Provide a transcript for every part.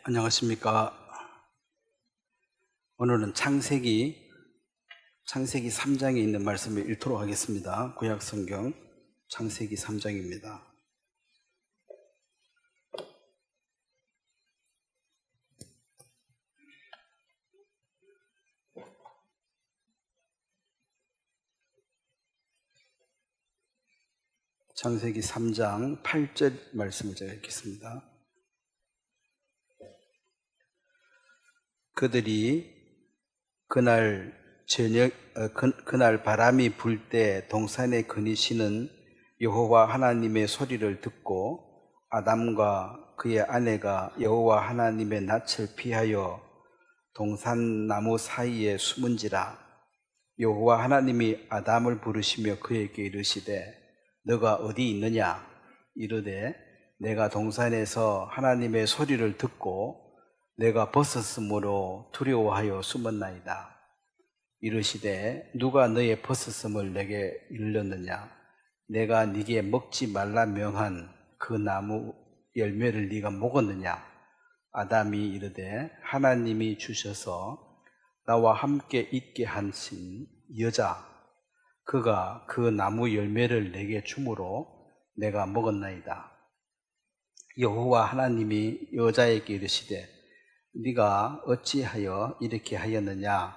안녕하십니까. 오늘은 창세기 3장에 있는 말씀을 읽도록 하겠습니다. 구약성경 창세기 3장입니다. 창세기 3장 8절 말씀을 제가 읽겠습니다. 그들이 그날 바람이 불 때 동산에 거니시는 여호와 하나님의 소리를 듣고 아담과 그의 아내가 여호와 하나님의 낯을 피하여 동산 나무 사이에 숨은지라. 여호와 하나님이 아담을 부르시며 그에게 이르시되 너가 어디 있느냐? 이르되 내가 동산에서 하나님의 소리를 듣고 내가 벗었으므로 두려워하여 숨었나이다. 이르시되 누가 너의 벗었음을 내게 일렀느냐? 내가 네게 먹지 말라 명한 그 나무 열매를 네가 먹었느냐? 아담이 이르되 하나님이 주셔서 나와 함께 있게 하신 여자 그가 그 나무 열매를 내게 주므로 내가 먹었나이다. 여호와 하나님이 여자에게 이르시되 네가 어찌하여 이렇게 하였느냐?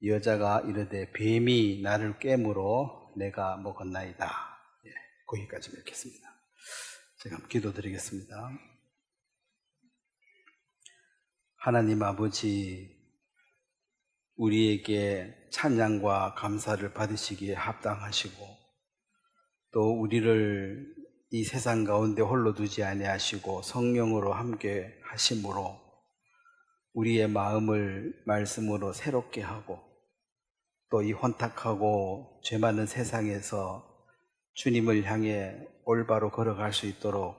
여자가 이르되 뱀이 나를 깨므로 내가 먹었나이다. 거기까지 읽겠습니다. 제가 기도드리겠습니다. 하나님 아버지, 우리에게 찬양과 감사를 받으시기에 합당하시고 또 우리를 이 세상 가운데 홀로 두지 아니하시고 성령으로 함께 하심으로 우리의 마음을 말씀으로 새롭게 하고 또 이 혼탁하고 죄 많은 세상에서 주님을 향해 올바로 걸어갈 수 있도록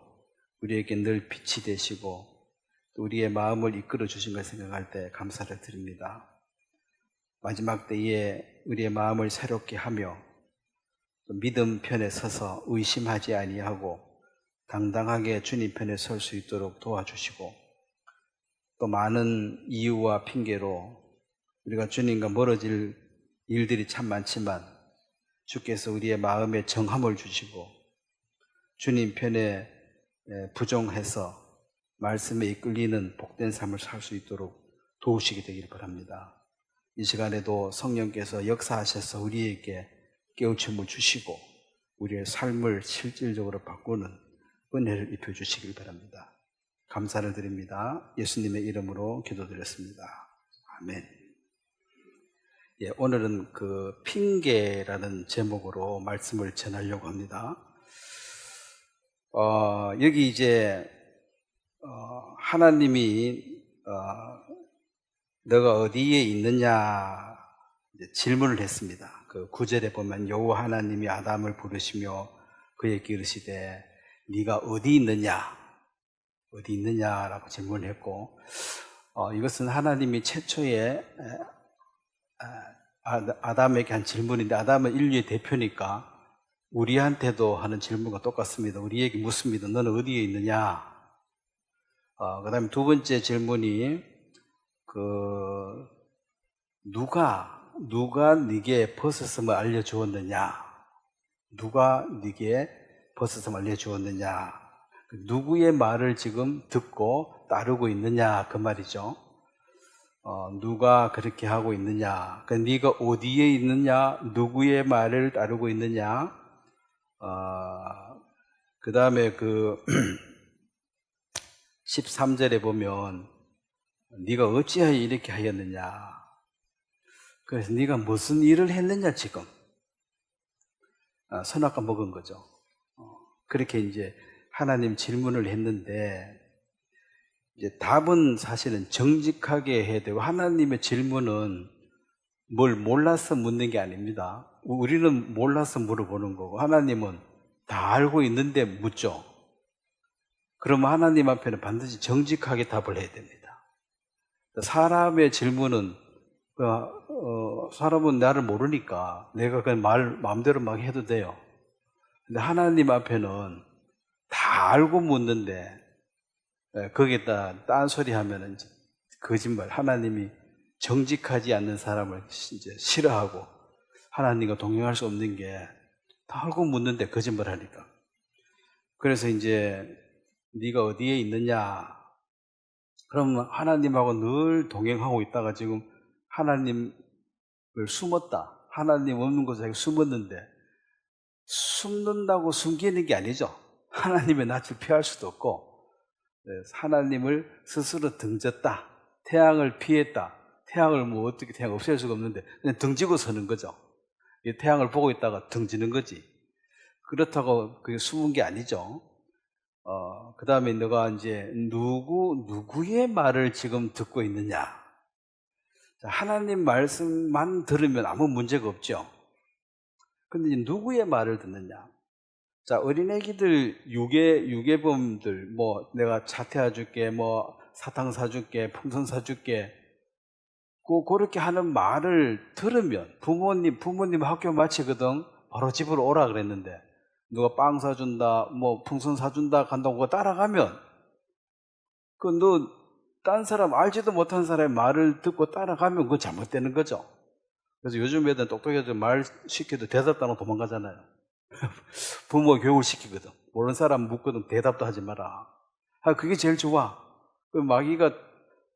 우리에게 늘 빛이 되시고 또 우리의 마음을 이끌어 주신 걸 생각할 때 감사를 드립니다. 마지막 때에 우리의 마음을 새롭게 하며 또 믿음 편에 서서 의심하지 아니하고 당당하게 주님 편에 설 수 있도록 도와주시고 또 많은 이유와 핑계로 우리가 주님과 멀어질 일들이 참 많지만 주께서 우리의 마음에 정함을 주시고 주님 편에 부종해서 말씀에 이끌리는 복된 삶을 살 수 있도록 도우시게 되길 바랍니다. 이 시간에도 성령께서 역사하셔서 우리에게 깨우침을 주시고 우리의 삶을 실질적으로 바꾸는 은혜를 입혀주시길 바랍니다. 감사를 드립니다. 예수님의 이름으로 기도드렸습니다. 아멘. 오늘은 그 핑계라는 제목으로 말씀을 전하려고 합니다. 여기 이제 하나님이 너가 어디에 있느냐 질문을 했습니다. 그 9절에 보면 여호와 하나님이 아담을 부르시며 그에게 이르시되 네가 어디 있느냐라고 질문했고 이것은 하나님이 최초에 아담에게 한 질문인데 아담은 인류의 대표니까 우리한테도 하는 질문과 똑같습니다. 우리에게 묻습니다. 너는 어디에 있느냐? 그 다음에 두 번째 질문이 누가 네게 벗었음을 알려주었느냐? 누가 네게 벗었음을 알려주었느냐? 누구의 말을 지금 듣고 따르고 있느냐 그 말이죠. 누가 그렇게 하고 있느냐? 네가 어디에 있느냐? 누구의 말을 따르고 있느냐? 그 다음에 13절에 보면 네가 어찌하여 이렇게 하였느냐? 그래서 네가 무슨 일을 했느냐 지금? 선악과 먹은 거죠. 그렇게 이제 하나님 질문을 했는데 이제 답은 사실은 정직하게 해야 되고 하나님의 질문은 뭘 몰라서 묻는 게 아닙니다. 우리는 몰라서 물어보는 거고 하나님은 다 알고 있는데 묻죠. 그러면 하나님 앞에는 반드시 정직하게 답을 해야 됩니다. 사람의 질문은 사람은 나를 모르니까 내가 그냥 마음대로 막 해도 돼요. 근데 하나님 앞에는 다 알고 묻는데 거기에다 딴소리 하면은 이제 거짓말, 하나님이 정직하지 않는 사람을 이제 싫어하고 하나님과 동행할 수 없는 게 다 알고 묻는데 거짓말 하니까. 그래서 이제 네가 어디에 있느냐? 그러면 하나님하고 늘 동행하고 있다가 지금 하나님을 숨었다. 하나님 없는 곳에 숨었는데 숨는다고 숨기는 게 아니죠. 하나님의 낯을 피할 수도 없고 하나님을 스스로 등졌다. 태양을 피했다. 태양을 뭐 어떻게 태양 없앨 수가 없는데 그냥 등지고 서는 거죠. 이 태양을 보고 있다가 등지는 거지. 그렇다고 그게 숨은 게 아니죠. 그 다음에 너가 이제 누구의 말을 지금 듣고 있느냐. 자, 하나님 말씀만 들으면 아무 문제가 없죠. 근데 이제 누구의 말을 듣느냐. 자, 어린애기들, 유괴범들, 뭐, 내가 차 태워줄게, 뭐, 사탕 사줄게, 풍선 사줄게. 그렇게 하는 말을 들으면, 부모님 학교 마치거든, 바로 집으로 오라 그랬는데, 누가 빵 사준다, 뭐, 풍선 사준다, 간다고 그거 따라가면, 딴 사람, 알지도 못한 사람의 말을 듣고 따라가면 그거 잘못되는 거죠. 그래서 요즘 애들은 똑똑해서 말 시켜도 대답도 안 하고 도망가잖아요. 부모 교육을 시키거든. 모르는 사람 묻거든 대답도 하지 마라. 그게 제일 좋아. 그 마귀가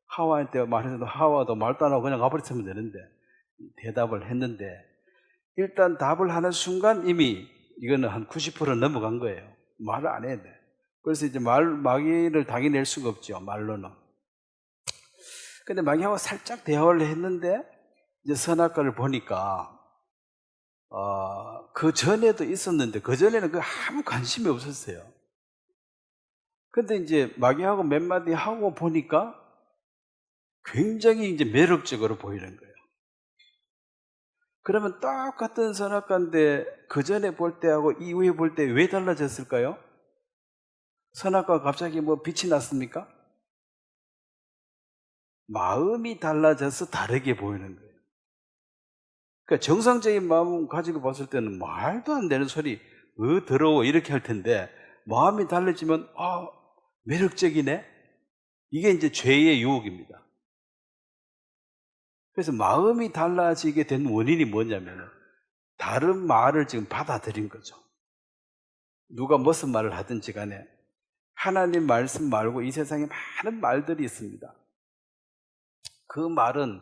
하와한테 말해서 하와도 말도 안 하고 그냥 가버렸으면 되는데 대답을 했는데 일단 답을 하는 순간 이미 이거는 한 90% 넘어간 거예요. 말을 안 해야 돼. 그래서 이제 마귀를 당해낼 수가 없죠. 말로는. 근데 마귀하고 살짝 대화를 했는데 이제 선악과를 보니까 그 전에도 있었는데 그 전에는 그 아무 관심이 없었어요. 근데 이제 마귀하고 몇 마디 하고 보니까 굉장히 이제 매력적으로 보이는 거예요. 그러면 똑같은 선악과인데 그 전에 볼 때하고 이후에 볼 때 왜 달라졌을까요? 선악과가 갑자기 뭐 빛이 났습니까? 마음이 달라져서 다르게 보이는 거예요. 그러니까 정상적인 마음 가지고 봤을 때는 말도 안 되는 소리, 더러워 이렇게 할 텐데 마음이 달라지면 매력적이네. 이게 이제 죄의 유혹입니다. 그래서 마음이 달라지게 된 원인이 뭐냐면 다른 말을 지금 받아들인 거죠. 누가 무슨 말을 하든지 간에 하나님 말씀 말고 이 세상에 많은 말들이 있습니다. 그 말은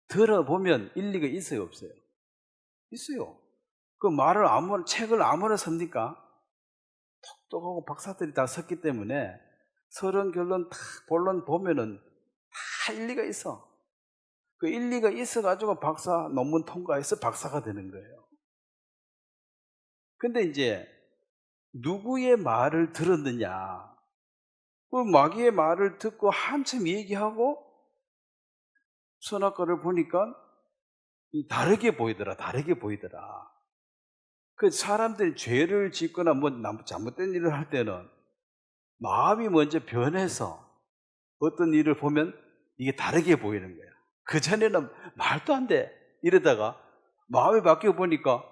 들어보면 일리가 있어요, 없어요? 있어요. 그 말을 책을 아무나 씁니까? 똑똑하고 박사들이 다 썼기 때문에 서론, 결론, 본론 보면은 다 일리가 있어. 그 일리가 있어가지고 논문 통과해서 박사가 되는 거예요. 근데 이제 누구의 말을 들었느냐? 그 마귀의 말을 듣고 한참 얘기하고 선악과를 보니까 다르게 보이더라. 그 사람들이 죄를 짓거나 뭐 잘못된 일을 할 때는 마음이 먼저 변해서 어떤 일을 보면 이게 다르게 보이는 거야. 그전에는 말도 안 돼. 이러다가 마음이 바뀌어 보니까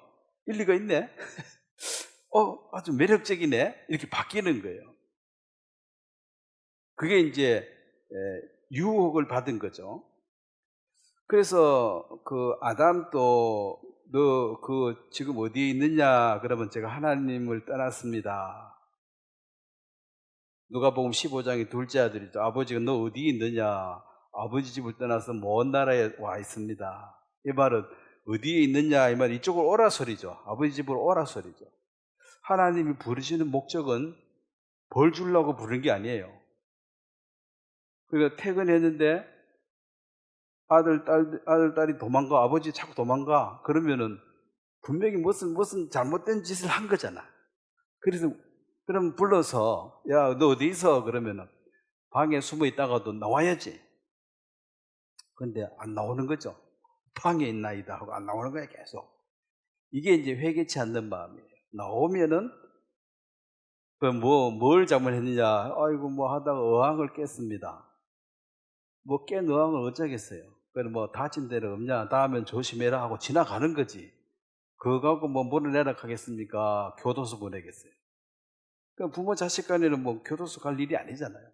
일리가 있네. 아주 매력적이네. 이렇게 바뀌는 거예요. 그게 이제 유혹을 받은 거죠. 그래서 그 아담도 너 지금 어디에 있느냐? 그러면 제가 하나님을 떠났습니다. 누가복음 15장의 둘째 아들이죠. 아버지가 너 어디에 있느냐? 아버지 집을 떠나서 먼 나라에 와 있습니다. 이 말은 어디에 있느냐? 이 말 이쪽으로 오라 소리죠. 아버지 집으로 오라 소리죠. 하나님이 부르시는 목적은 벌 주려고 부른 게 아니에요. 그러니까 퇴근했는데 아들, 딸이 도망가, 아버지 자꾸 도망가. 그러면은 분명히 무슨 잘못된 짓을 한 거잖아. 그래서, 그럼 불러서, 야, 너 어디 있어? 그러면은 방에 숨어 있다가도 나와야지. 근데 안 나오는 거죠. 방에 있나이다 하고 안 나오는 거야, 계속. 이게 이제 회개치 않는 마음이에요. 나오면은, 뭘 잘못했느냐. 아이고, 뭐 하다가 어항을 깼습니다. 뭐 깬 어항을 어쩌겠어요. 그럼 뭐 다친 데는 없냐? 다음엔 조심해라 하고 지나가는 거지. 그거 갖고 뭐 물어내라 하겠습니까? 교도소 보내겠어요. 그러니까 부모 자식 간에는 뭐 교도소 갈 일이 아니잖아요.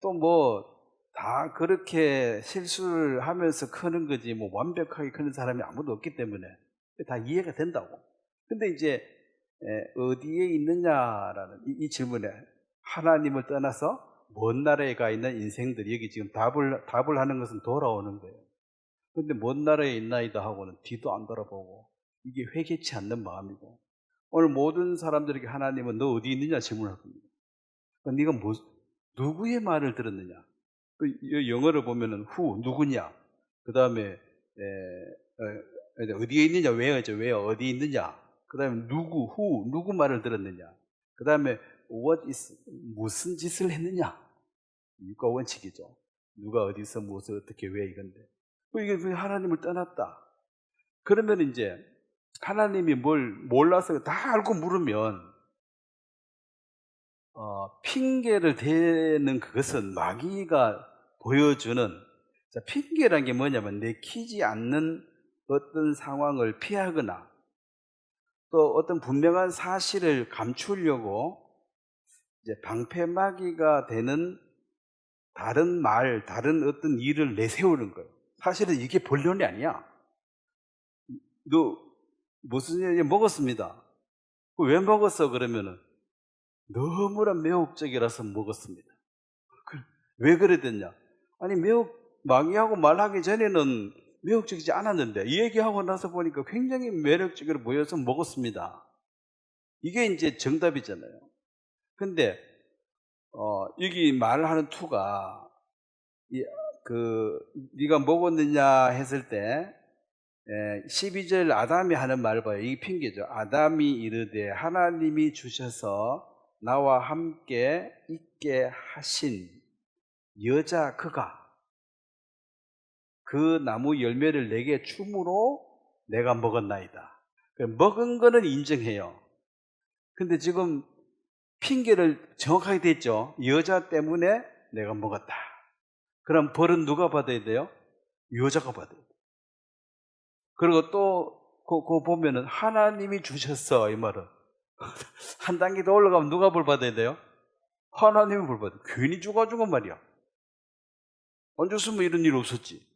또 뭐 다 그렇게 실수를 하면서 크는 거지 뭐 완벽하게 크는 사람이 아무도 없기 때문에 다 이해가 된다고. 근데 이제 어디에 있느냐라는 이 질문에 하나님을 떠나서 먼 나라에 가 있는 인생들이 여기 지금 답을 하는 것은 돌아오는 거예요. 근데 먼 나라에 있나이다 하고는 뒤도 안 돌아보고 이게 회개치 않는 마음이고, 오늘 모든 사람들에게 하나님은 너 어디 있느냐 질문할 겁니다. 네가 누구의 말을 들었느냐? 영어를 보면은 who, 누구냐? 그 다음에 어디에 있느냐? where죠. where, 어디 있느냐? 그 다음에 누구 말을 들었느냐? 그 다음에 what is, 무슨 짓을 했느냐? 육가 원칙이죠. 누가 어디서 무엇을 어떻게 왜 이건데. 이게 하나님을 떠났다. 그러면 이제 하나님이 뭘 몰라서 다 알고 물으면 핑계를 대는 그것은 마귀가 보여주는, 핑계라는 게 뭐냐면 내키지 않는 어떤 상황을 피하거나 또 어떤 분명한 사실을 감추려고 이제 방패막이가 되는 다른 어떤 일을 내세우는 거예요. 사실은 이게 본론이 아니야. 너 무슨 일 먹었습니다. 왜 먹었어? 그러면은 너무나 매혹적이라서 먹었습니다. 왜 그래 됐냐? 아니 마귀하고 말하기 전에는 매혹적이지 않았는데 이 얘기하고 나서 보니까 굉장히 매력적으로 보여서 먹었습니다. 이게 이제 정답이잖아요. 근데 여기 말하는 투가 네가 먹었느냐 했을 때 12절 아담이 하는 말 봐요. 이 핑계죠. 아담이 이르되 하나님이 주셔서 나와 함께 있게 하신 여자 그가 그 나무 열매를 내게 줌으로 내가 먹었나이다. 먹은 거는 인정해요. 근데 지금 핑계를 정확하게 댔죠. 여자 때문에 내가 먹었다. 그럼 벌은 누가 받아야 돼요? 여자가 받아야 돼요. 그리고 또 그거 보면은 하나님이 주셨어, 이 말은. 한 단계 더 올라가면 누가 벌 받아야 돼요? 하나님이 벌 받아야 돼요. 괜히 줘가지고 말이야. 안 줬으면 이런 일 없었지.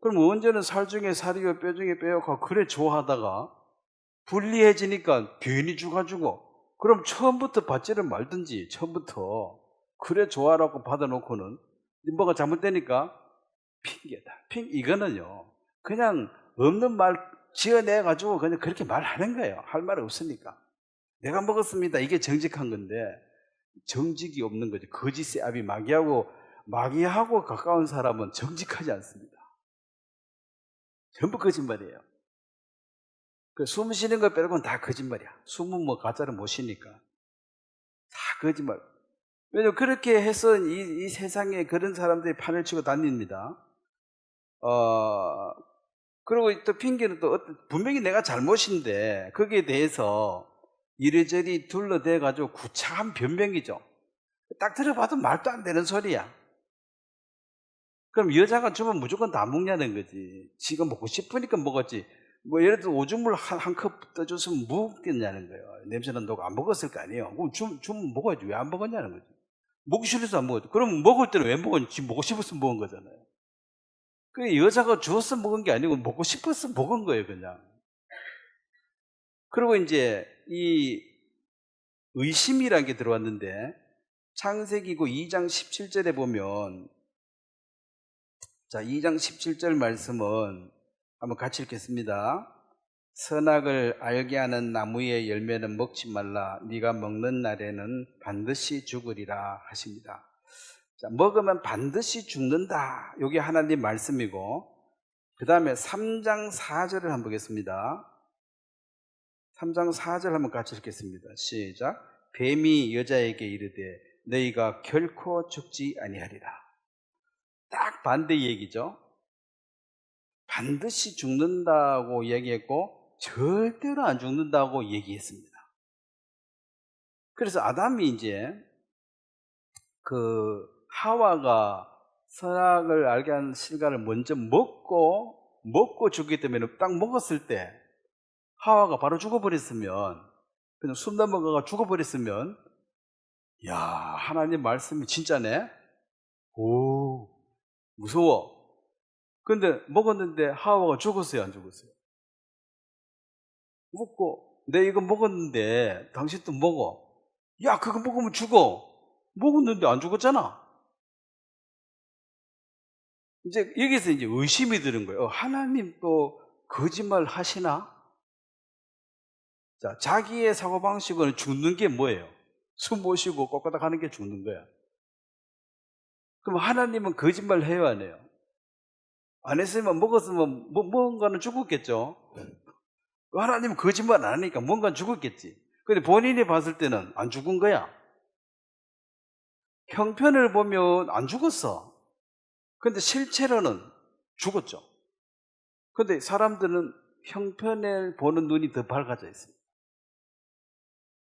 그럼 언제는 살 중에 살이요 뼈 중에 뼈가 그래 좋아하다가 불리해지니까 괜히 줘가지고, 그럼 처음부터 받지를 말든지. 처음부터 그래 좋아라고 받아놓고는 뭐가 잘못되니까 핑계다. 이거는요 그냥 없는 말 지어내가지고 그냥 그렇게 말하는 거예요. 할 말 없으니까. 내가 먹었습니다. 이게 정직한 건데 정직이 없는 거죠. 거짓의 압이 마귀하고 가까운 사람은 정직하지 않습니다. 전부 거짓말이에요. 숨 쉬는 거 빼고는 다 거짓말이야. 숨은 뭐 가짜를 못 쉬니까 다 거짓말. 왜냐면 그렇게 해서 이 세상에 그런 사람들이 판을 치고 다닙니다. 그리고 또 핑계는 또 분명히 내가 잘못인데 거기에 대해서 이리저리 둘러대가지고 구차한 변명이죠. 딱 들어봐도 말도 안 되는 소리야. 그럼 여자가 주면 무조건 다 먹냐는 거지. 지가 먹고 싶으니까 먹었지. 뭐 예를 들어 오줌물 한 컵 떠줬으면 먹겠냐는 거예요. 냄새난다고 안 먹었을 거 아니에요. 그럼 주면 먹어야지. 왜 안 먹었냐는 거지. 먹기 싫어서 안 먹었지. 그럼 먹을 때는 왜 먹었지? 지금 먹고 싶어서 먹은 거잖아요. 그 여자가 주어서 먹은 게 아니고 먹고 싶어서 먹은 거예요, 그냥. 그리고 이제 이 의심이라는 게 들어왔는데 창세기 2장 17절에 보면, 자, 2장 17절 말씀은 한번 같이 읽겠습니다. 선악을 알게 하는 나무의 열매는 먹지 말라. 네가 먹는 날에는 반드시 죽으리라 하십니다. 자, 먹으면 반드시 죽는다. 이게 하나님 말씀이고, 그 다음에 3장 4절을 한번 보겠습니다. 3장 4절 한번 같이 읽겠습니다. 시작. 뱀이 여자에게 이르되 너희가 결코 죽지 아니하리라. 딱 반대 얘기죠. 반드시 죽는다고 얘기했고 절대로 안 죽는다고 얘기했습니다. 그래서 아담이 이제 하와가 선악을 알게 하는 실과를 먼저 먹고 죽기 때문에 딱 먹었을 때 하와가 바로 죽어버렸으면, 그냥 숨 넘어가가 죽어버렸으면 야, 하나님 말씀이 진짜네? 오, 무서워. 근데 먹었는데 하와가 죽었어요, 안 죽었어요? 먹고, 내 이거 먹었는데 당신도 먹어. 야, 그거 먹으면 죽어. 먹었는데 안 죽었잖아. 이제 여기서 이제 의심이 드는 거예요. 하나님 또 거짓말 하시나? 자, 자기의 사고방식은 죽는 게 뭐예요? 숨 못 쉬고 꼴까닥 하는 게 죽는 거야. 그럼 하나님은 거짓말 해요, 안 해요? 안 했으면 먹었으면 뭔가는 죽었겠죠? 하나님은 거짓말 안 하니까 뭔가는 죽었겠지. 근데 본인이 봤을 때는 안 죽은 거야. 형편을 보면 안 죽었어. 근데 실제로는 죽었죠. 근데 사람들은 형편을 보는 눈이 더 밝아져 있습니다.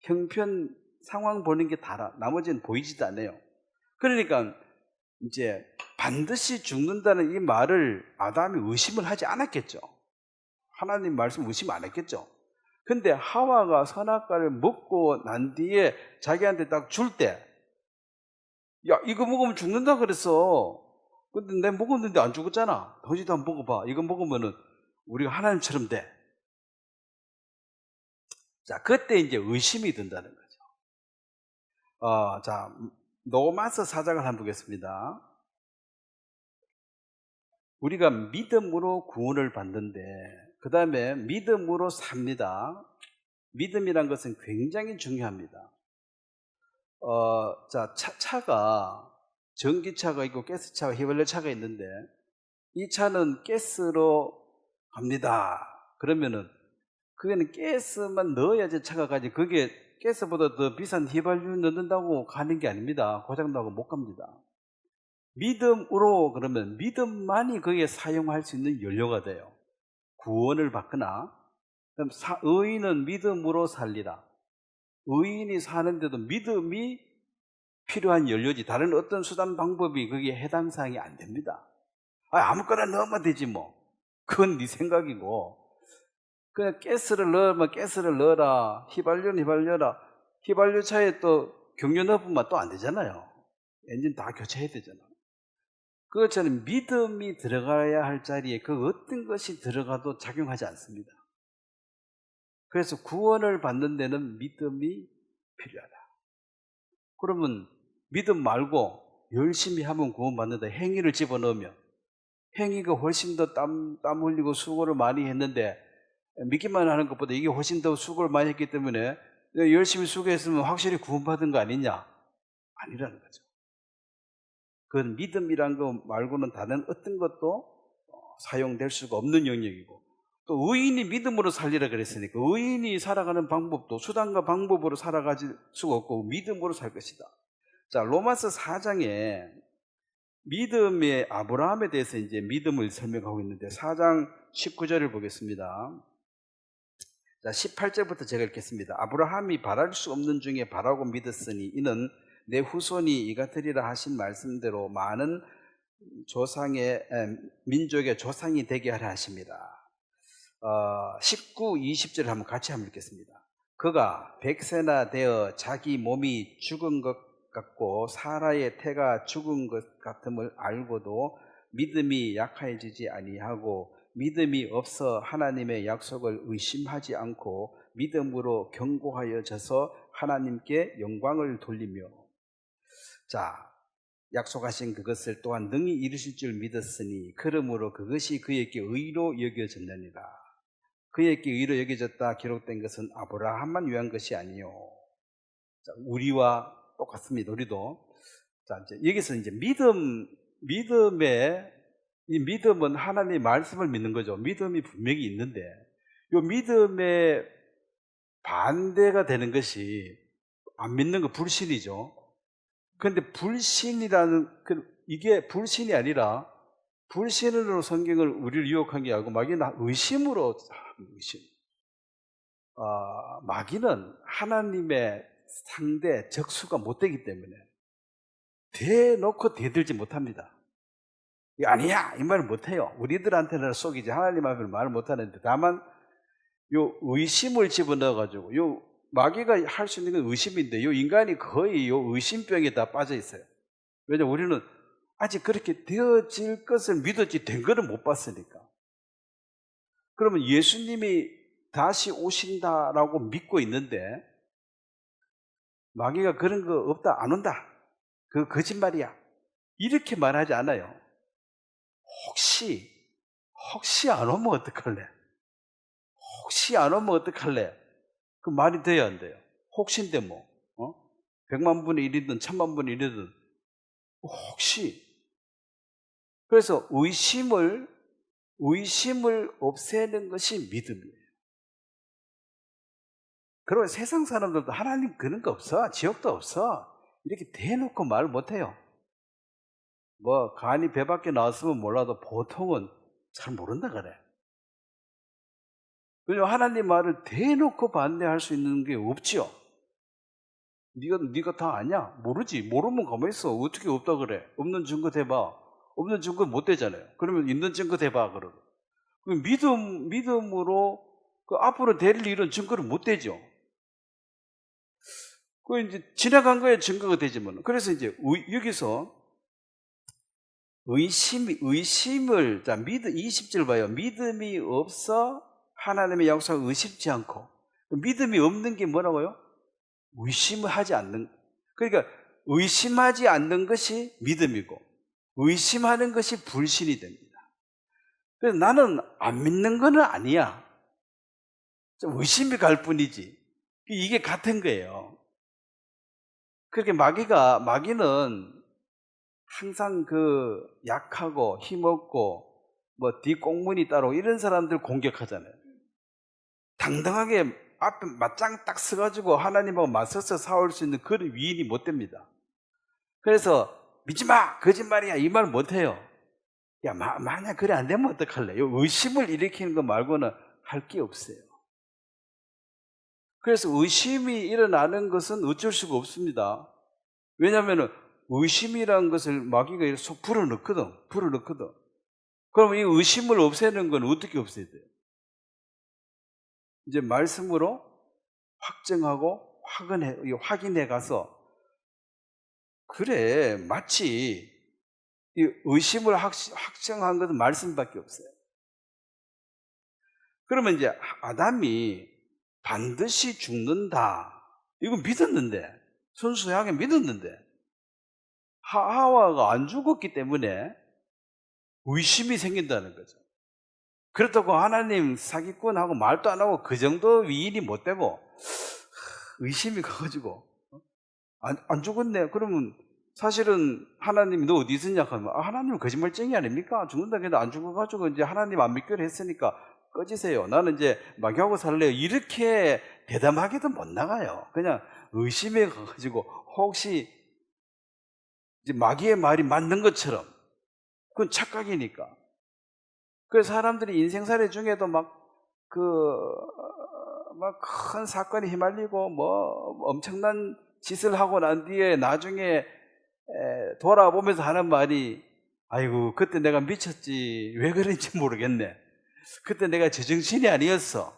형편 상황 보는 게 다라. 나머지는 보이지도 않아요. 그러니까 이제 반드시 죽는다는 이 말을 아담이 의심을 하지 않았겠죠. 하나님 말씀 의심 안 했겠죠. 근데 하와가 선악과를 먹고 난 뒤에 자기한테 딱 줄 때, 야, 이거 먹으면 죽는다 그랬어. 근데 내가 먹었는데 안 죽었잖아. 당신도 한번 먹어봐. 이거 먹으면은 우리가 하나님처럼 돼. 자, 그때 이제 의심이 든다는 거죠. 자, 로마서 4장을 한번 보겠습니다. 우리가 믿음으로 구원을 받는데, 그 다음에 믿음으로 삽니다. 믿음이란 것은 굉장히 중요합니다. 자, 차가 전기차가 있고 가스차가 휘발유차가 있는데, 이 차는 가스로 갑니다. 그러면은 그게는 가스만 넣어야지 차가 가지, 그게 가스보다 더 비싼 휘발유 넣는다고 가는 게 아닙니다. 고장나고 못 갑니다. 믿음으로, 그러면 믿음만이 거기에 사용할 수 있는 연료가 돼요. 구원을 받거나. 그럼 의인은 믿음으로 살리라. 의인이 사는데도 믿음이 필요한 연료지, 다른 어떤 수단 방법이 거기에 해당 사항이 안 됩니다. 아무거나 넣으면 되지 뭐. 그건 네 생각이고, 그냥 가스를 넣으면 가스를 넣어라, 휘발유는 휘발유라. 휘발유차에 또 경유 넣으면 또 안 되잖아요. 엔진 다 교체해야 되잖아. 그것처럼 믿음이 들어가야 할 자리에 그 어떤 것이 들어가도 작용하지 않습니다. 그래서 구원을 받는 데는 믿음이 필요하다. 그러면 믿음 말고 열심히 하면 구원받는다, 행위를 집어넣으면, 행위가 훨씬 더 땀 흘리고 수고를 많이 했는데 믿기만 하는 것보다 이게 훨씬 더 수고를 많이 했기 때문에 열심히 수고했으면 확실히 구원받은 거 아니냐? 아니라는 거죠. 그건 믿음이란 거 말고는 다른 어떤 것도 사용될 수가 없는 영역이고, 또 의인이 믿음으로 살리라 그랬으니까 의인이 살아가는 방법도 수단과 방법으로 살아가질 수가 없고 믿음으로 살 것이다. 자, 로마서 4장에 믿음의 아브라함에 대해서 이제 믿음을 설명하고 있는데 4장 19절을 보겠습니다. 자, 18절부터 제가 읽겠습니다. 아브라함이 바랄 수 없는 중에 바라고 믿었으니 이는 내 후손이 이같으리라 하신 말씀대로 많은 민족의 조상이 되게 하려 하십니다. 19, 20절을 한번 같이 한번 읽겠습니다. 그가 100세나 되어 자기 몸이 죽은 것 같고 사라의 태가 죽은 것 같음을 알고도 믿음이 약해지지 아니하고 믿음이 없어 하나님의 약속을 의심하지 않고 믿음으로 견고하여져서 하나님께 영광을 돌리며, 자, 약속하신 그것을 또한 능히 이루실 줄 믿었으니 그러므로 그것이 그에게 의로 여겨졌느니라. 그에게 의로 여겨졌다 기록된 것은 아브라함만 위한 것이 아니요. 자, 우리와 똑같습니다. 우리도. 자, 이제 여기서 이제 이 믿음은 하나님의 말씀을 믿는 거죠. 믿음이 분명히 있는데, 이 믿음의 반대가 되는 것이 안 믿는 거, 불신이죠. 그런데 불신이라는, 이게 불신이 아니라, 불신으로 성경을 우리를 유혹한 게 아니고 마귀는 의심으로, 의심. 마귀는 하나님의 상대, 적수가 못 되기 때문에 대놓고 대들지 못합니다. 아니야, 이 말을 못해요. 우리들한테는 속이지 하나님 앞에는 말을 못하는데, 다만 요 의심을 집어넣어가지고 요 마귀가 할 수 있는 건 의심인데 요 인간이 거의 요 의심병에 다 빠져 있어요. 왜냐하면 우리는 아직 그렇게 되어질 것을 믿었지 된 거는 못 봤으니까. 그러면 예수님이 다시 오신다라고 믿고 있는데 마귀가 그런 거 없다, 안 온다, 그 거짓말이야, 이렇게 말하지 않아요. 혹시 안 오면 어떡할래? 혹시 안 오면 어떡할래? 그 말이 돼야 안 돼요? 혹시인데 뭐 100만 분의 1이든 1000만 분의 1이든 혹시. 그래서 의심을 없애는 것이 믿음이에요. 그러면 세상 사람들도 하나님 그런 거 없어, 지옥도 없어, 이렇게 대놓고 말 못해요. 뭐 간이 배 밖에 나왔으면 몰라도 보통은 잘 모른다 그래. 왜냐면 하나님 말을 대놓고 반대할 수 있는 게 없지요. 네가 다 아냐? 모르지. 모르면 가만히 있어. 어떻게 없다 그래? 없는 증거 대봐. 없는 증거 못 대잖아요. 그러면 있는 증거 대봐 그러고. 믿음으로 그 앞으로 될 일은 증거를 못 대죠. 그 이제 지나간 거에 증거가 되지만. 그래서 이제 여기서 의심을, 자, 20절 봐요. 믿음이 없어 하나님의 약속을 의심치 않고. 믿음이 없는 게 뭐라고요? 의심을 하지 않는. 그러니까 의심하지 않는 것이 믿음이고 의심하는 것이 불신이 됩니다. 그래서 나는 안 믿는 건 아니야, 좀 의심이 갈 뿐이지. 이게 같은 거예요. 그렇게 마귀는 항상 그 약하고 힘없고 뭐 뒷공문이 따로 이런 사람들 공격하잖아요. 당당하게 앞에 맞짱 딱 서가지고 하나님하고 맞서서 싸울 수 있는 그런 위인이 못 됩니다. 그래서 믿지마, 거짓말이야, 이 말 못해요. 야, 만약 그래 안 되면 어떡할래? 의심을 일으키는 거 말고는 할 게 없어요. 그래서 의심이 일어나는 것은 어쩔 수가 없습니다. 왜냐하면 의심이라는 것을 마귀가 속 불어넣거든. 그러면 이 의심을 없애는 건 어떻게 없애야 돼요? 이제 말씀으로 확정하고 확인해 가서, 그래, 마치 이 의심을 확정한 것은 말씀밖에 없어요. 그러면 이제 아담이 반드시 죽는다, 이거 믿었는데, 순수하게 믿었는데 하와가 안 죽었기 때문에 의심이 생긴다는 거죠. 그렇다고 하나님 사기꾼하고 말도 안 하고 그 정도 위인이 못 되고 의심이 가가지고 안 죽었네. 그러면 사실은 하나님이 너 어디 있었냐 하면 하나님은 거짓말쟁이 아닙니까? 죽는다 해도 안 죽어가지고 이제 하나님 안 믿기로 했으니까 꺼지세요, 나는 이제 마귀하고 살래요, 이렇게 대담하게도 못 나가요. 그냥 의심해 가지고 혹시 이제 마귀의 말이 맞는 것처럼, 그건 착각이니까. 그래서 사람들이 인생살이 중에도 큰 사건에 휘말리고 엄청난 짓을 하고 난 뒤에 나중에 돌아보면서 하는 말이, 아이고 그때 내가 미쳤지, 왜 그런지 모르겠네, 그때 내가 제정신이 아니었어.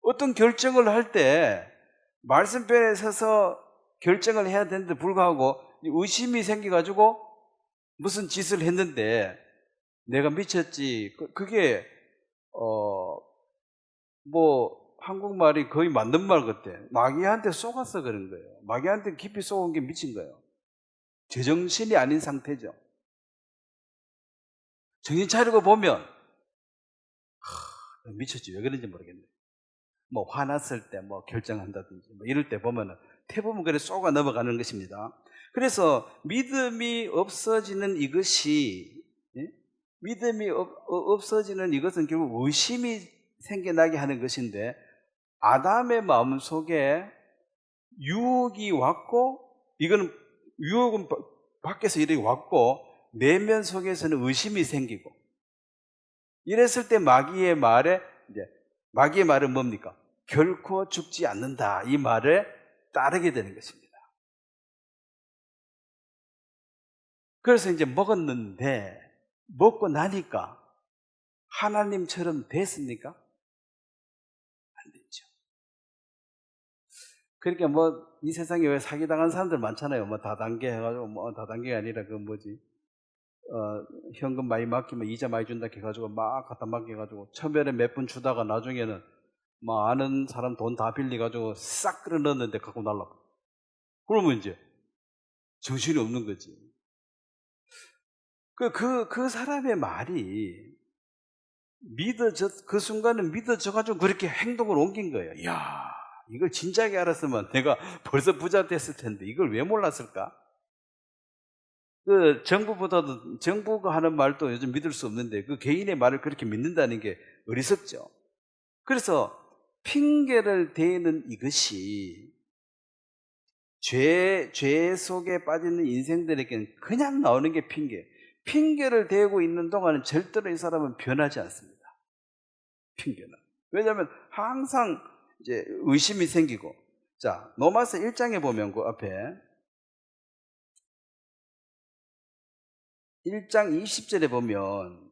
어떤 결정을 할 때 말씀편에 서서 결정을 해야 되는데 불구하고 의심이 생겨가지고 무슨 짓을 했는데 내가 미쳤지, 그게 한국말이 거의 맞는 말 같아. 마귀한테 속아서 그런 거예요. 마귀한테 깊이 속은 게 미친 거예요. 제정신이 아닌 상태죠. 정신 차리고 보면 미쳤지, 왜 그런지 모르겠네. 화났을 때 결정한다든지 이럴 때 보면은 대부분 그래 쏘가 넘어가는 것입니다. 그래서 믿음이 없어지는 이것이, 믿음이 없어지는 이것은 결국 의심이 생겨나게 하는 것인데, 아담의 마음 속에 유혹이 왔고, 이거는 유혹은 밖에서 이렇게 왔고 내면 속에서는 의심이 생기고, 이랬을 때 마귀의 말은 뭡니까? 결코 죽지 않는다, 이 말에 따르게 되는 것입니다. 그래서 이제 먹었는데 먹고 나니까 하나님처럼 됐습니까? 안 됐죠. 그러니까 뭐 이 세상에 왜 사기당한 사람들 많잖아요. 뭐 다단계 해가지고 뭐 다단계가 아니라 그 뭐지 현금 많이 맡기면 이자 많이 준다 해가지고 막 갖다 맡겨가지고 처음에는 몇 분 주다가 나중에는 뭐 아는 사람 돈 다 빌려가지고 싹 끌어 넣었는데 갖고 날라. 그러면 이제 정신이 없는 거지. 그 사람의 말이 그 순간은 믿어져가지고 그렇게 행동을 옮긴 거예요. 이야, 이걸 진작에 알았으면 내가 벌써 부자 됐을 텐데 이걸 왜 몰랐을까? 정부가 하는 말도 요즘 믿을 수 없는데 그 개인의 말을 그렇게 믿는다는 게 어리석죠. 그래서 핑계를 대는 이것이 죄 속에 빠지는 인생들에게는 그냥 나오는 게 핑계를 대고 있는 동안은 절대로 이 사람은 변하지 않습니다. 핑계는. 왜냐하면 항상 이제 의심이 생기고. 자, 로마서 1장에 보면 그 앞에 1장 20절에 보면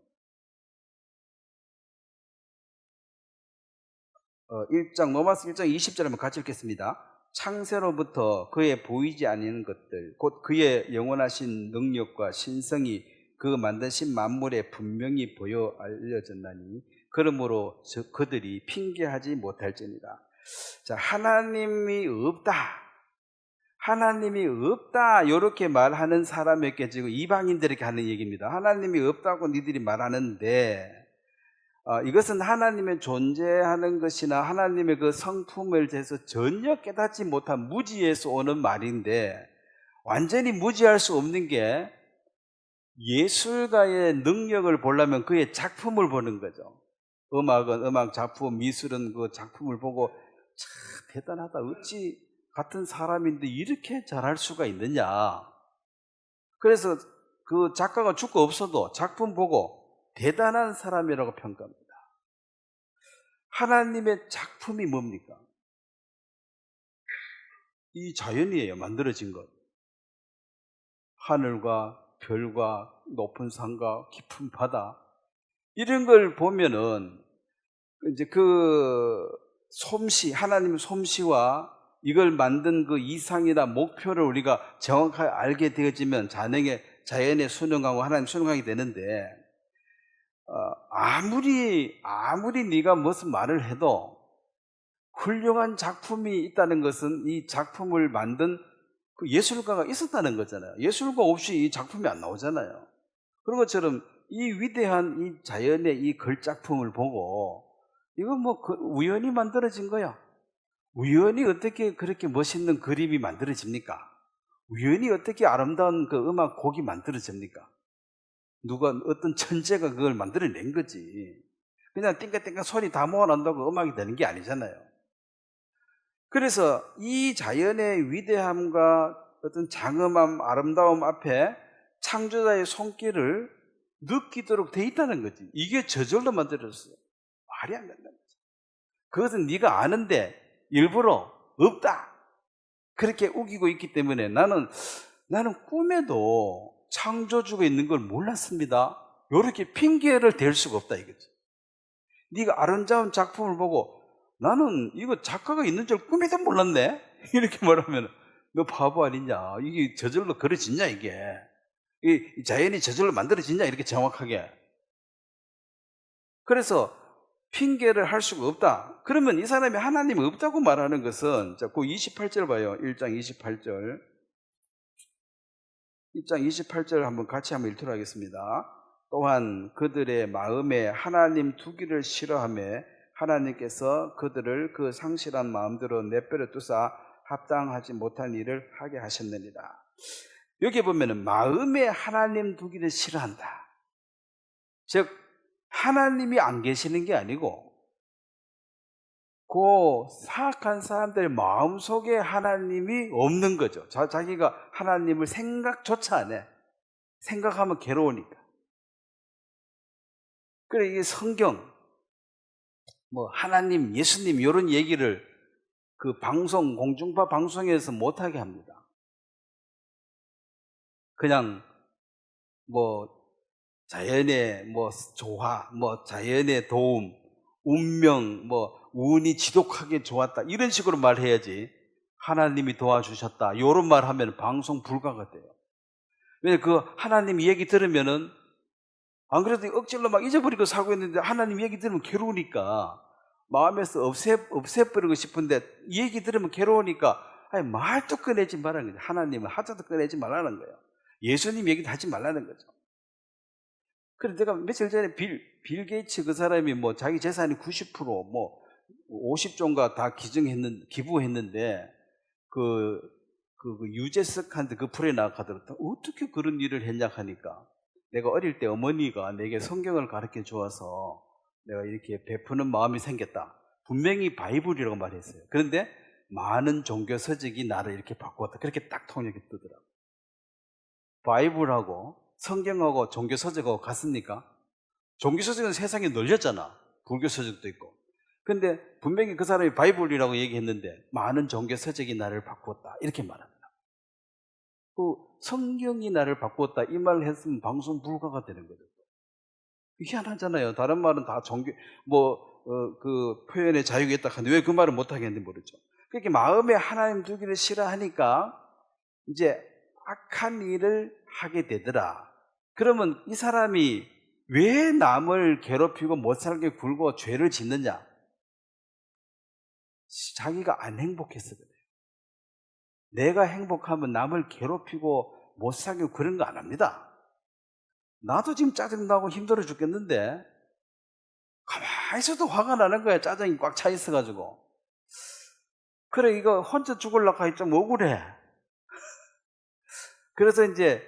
로마서 1장 20절 한번 같이 읽겠습니다. 창세로부터 그의 보이지 않는 것들 곧 그의 영원하신 능력과 신성이 그 만드신 만물에 분명히 보여 알려졌나니 그러므로 그들이 핑계하지 못할지니라. 자, 하나님이 없다 이렇게 말하는 사람에게 지금 이방인들에게 하는 얘기입니다. 하나님이 없다고 니들이 말하는데 이것은 하나님의 존재하는 것이나 하나님의 그 성품을 대해서 전혀 깨닫지 못한 무지에서 오는 말인데 완전히 무지할 수 없는 게 예술가의 능력을 보려면 그의 작품을 보는 거죠. 음악은 음악 작품, 미술은 그 작품을 보고 참 대단하다. 어찌 같은 사람인데 이렇게 잘할 수가 있느냐. 그래서 그 작가가 죽고 없어도 작품 보고 대단한 사람이라고 평가합니다. 하나님의 작품이 뭡니까? 이 자연이에요. 만들어진 것. 하늘과 별과 높은 산과 깊은 바다 이런 걸 보면은 이제 그 하나님의 솜씨와 이걸 만든 그 이상이나 목표를 우리가 정확하게 알게 되어지면 자연에 순응하고 하나님 순응하게 되는데 아무리 네가 무슨 말을 해도 훌륭한 작품이 있다는 것은 이 작품을 만든 그 예술가가 있었다는 거잖아요. 예술가 없이 이 작품이 안 나오잖아요. 그런 것처럼 이 위대한 이 자연의 이 걸작품을 보고 이건 뭐 우연히 만들어진 거야. 우연히 어떻게 그렇게 멋있는 그림이 만들어집니까? 우연히 어떻게 아름다운 그 음악 곡이 만들어집니까? 어떤 천재가 그걸 만들어낸 거지. 그냥 띵까띵까 소리 다 모아낸다고 음악이 되는 게 아니잖아요. 그래서 이 자연의 위대함과 어떤 장엄함, 아름다움 앞에 창조자의 손길을 느끼도록 돼 있다는 거지. 이게 저절로 만들어졌어요. 말이 안 된다는 거지. 그것은 네가 아는데 일부러 없다 그렇게 우기고 있기 때문에 나는 꿈에도 창조주가 있는 걸 몰랐습니다. 이렇게 핑계를 댈 수가 없다 이거지. 네가 아름다운 작품을 보고 나는 이거 작가가 있는 줄 꿈에도 몰랐네 이렇게 말하면 너 바보 아니냐, 이게 저절로 그려지냐, 이게 이 자연이 저절로 만들어지냐 이렇게 정확하게. 그래서 핑계를 할 수가 없다. 그러면 이 사람이 하나님이 없다고 말하는 것은 자, 그 28절 봐요. 1장 28절 1장 28절 같이 한번 읽도록 하겠습니다. 또한 그들의 마음에 하나님 두기를 싫어하며 하나님께서 그들을 그 상실한 마음대로 내버려 두사 합당하지 못한 일을 하게 하셨느니라. 여기 보면은 마음에 하나님 두기를 싫어한다. 즉 하나님이 안 계시는 게 아니고 그 사악한 사람들 마음속에 하나님이 없는 거죠. 자기가 하나님을 생각조차 안 해. 생각하면 괴로우니까. 그래 이게 성경 뭐 하나님, 예수님 이런 얘기를 그 공중파 방송에서 못하게 합니다. 그냥 뭐 자연의 조화, 자연의 도움, 운명, 운이 지독하게 좋았다 이런 식으로 말해야지 하나님이 도와주셨다. 요런 말 하면 방송 불가가 돼요. 왜냐면 그 하나님 얘기 들으면은 안 그래도 억지로 막 잊어버리고 살고 있는데 하나님 얘기 들으면 괴로우니까 마음에서 없애버리고 싶은데 이 얘기 들으면 괴로우니까 아니 말도 꺼내지 말라는 거죠. 하나님은 하자도 꺼내지 말라는 거예요. 예수님 얘기도 하지 말라는 거죠. 그래서 내가 며칠 전에 빌 게이츠 그 사람이 뭐 자기 재산이 90% 뭐 50조인가 다 기부했는데 그 유재석한테 그 프로에 나가더라도 어떻게 그런 일을 했냐 하니까 내가 어릴 때 어머니가 내게 성경을 가르쳐 주어서 내가 이렇게 베푸는 마음이 생겼다. 분명히 바이블이라고 말했어요. 그런데 많은 종교 서적이 나를 이렇게 바꾸었다. 그렇게 딱 통역이 뜨더라고요. 바이블하고 성경하고 종교 서적하고 같습니까? 종교 서적은 세상에 널렸잖아. 불교 서적도 있고. 근데 분명히 그 사람이 바이블이라고 얘기했는데 많은 종교 서적이 나를 바꾸었다. 이렇게 말합니다. 그 성경이 나를 바꾸었다. 이 말을 했으면 방송 불가가 되는 거죠. 희한하잖아요. 다른 말은 다 종교, 그 표현의 자유가 있다 하는데 왜 그 말을 못 하겠는지 모르죠. 그렇게 마음에 하나님 두기를 싫어하니까 이제 악한 일을 하게 되더라. 그러면 이 사람이 왜 남을 괴롭히고 못 살게 굴고 죄를 짓느냐? 자기가 안 행복해서 그래요. 내가 행복하면 남을 괴롭히고 못 살게 그런 거 안 합니다. 나도 지금 짜증나고 힘들어 죽겠는데 가만히 있어도 화가 나는 거야. 짜증이 꽉 차 있어가지고. 그래 이거 혼자 죽으려고 하니 좀 억울해. 그래서 이제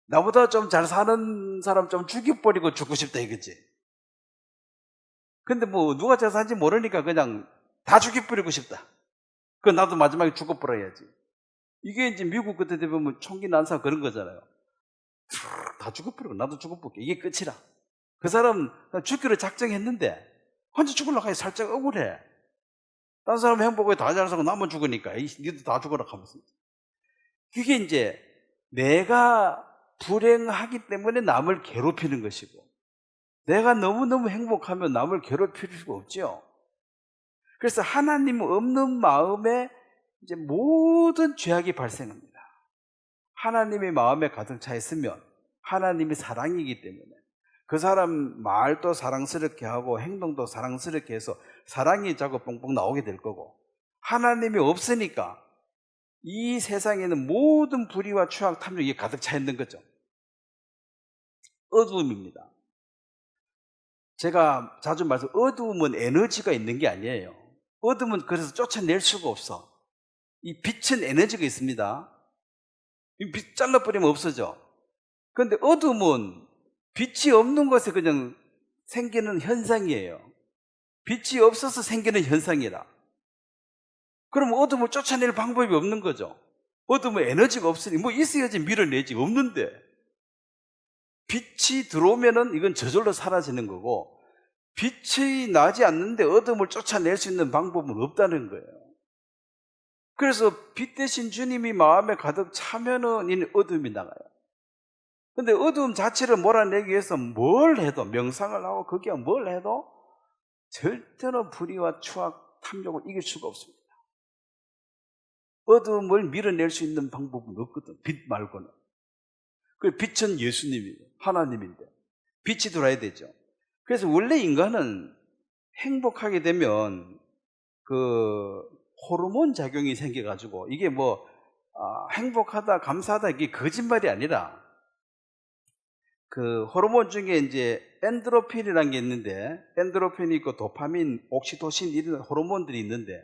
나보다 좀 잘 사는 사람 좀 죽여버리고 죽고 싶다 이거지. 근데 뭐 누가 잘 사는지 모르니까 그냥 다 죽여버리고 싶다. 그 나도 마지막에 죽어버려야지. 이게 이제 미국 그때 보면 총기 난사 그런 거잖아요. 다 죽어버리고 나도 죽어볼게. 이게 끝이라. 그 사람은 죽기로 작정했는데 혼자 죽으려고 하니 살짝 억울해. 다른 사람 행복하게 다 잘 살고 나만 죽으니까 니도 다 죽어라 하면서. 그게 이제 내가 불행하기 때문에 남을 괴롭히는 것이고 내가 너무너무 행복하면 남을 괴롭힐 수가 없죠. 그래서 하나님 없는 마음에 이제 모든 죄악이 발생합니다. 하나님의 마음에 가득 차 있으면 하나님이 사랑이기 때문에 그 사람 말도 사랑스럽게 하고 행동도 사랑스럽게 해서 사랑이 자꾸 뻥뻥 나오게 될 거고 하나님이 없으니까 이 세상에는 모든 불의와 추악, 탐욕이 가득 차 있는 거죠. 어두움입니다. 제가 자주 말해서 어두움은 에너지가 있는 게 아니에요. 어두움은 그래서 쫓아낼 수가 없어. 이 빛은 에너지가 있습니다. 이 빛 잘라버리면 없어져. 그런데 어두움은 빛이 없는 것에 그냥 생기는 현상이에요. 빛이 없어서 생기는 현상이라. 그럼 어둠을 쫓아낼 방법이 없는 거죠. 어둠은 에너지가 없으니 뭐 있어야지 밀어내지 없는데 빛이 들어오면은 이건 저절로 사라지는 거고 빛이 나지 않는데 어둠을 쫓아낼 수 있는 방법은 없다는 거예요. 그래서 빛 대신 주님이 마음에 가득 차면은 이 어둠이 나가요. 근데 어둠 자체를 몰아내기 위해서 뭘 해도 명상을 하고 거기에 뭘 해도 절대로 불의와 추악, 탐욕을 이길 수가 없습니다. 어둠을 밀어낼 수 있는 방법은 없거든. 빛 말고는. 그 빛은 예수님이에요. 하나님인데 빛이 들어야 되죠. 그래서 원래 인간은 행복하게 되면 그 호르몬 작용이 생겨가지고 이게 행복하다, 감사하다 이게 거짓말이 아니라 그 호르몬 중에 이제 엔도르핀이라는 게 있는데 엔도르핀이 있고 도파민, 옥시토신 이런 호르몬들이 있는데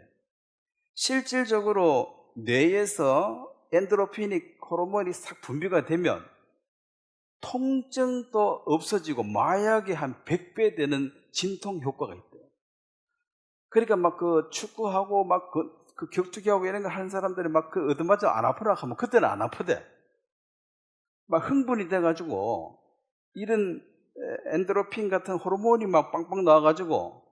실질적으로 뇌에서 엔도르핀이 호르몬이 싹 분비가 되면 통증도 없어지고 마약의 한 100배 되는 진통 효과가 있대요. 그러니까 막 그 축구하고 막 그 격투기하고 이런 거 하는 사람들이 막 그 얻어맞아 안 아프라 하면 그때는 안 아프대. 막 흥분이 돼가지고 이런 엔도르핀 같은 호르몬이 막 빵빵 나와가지고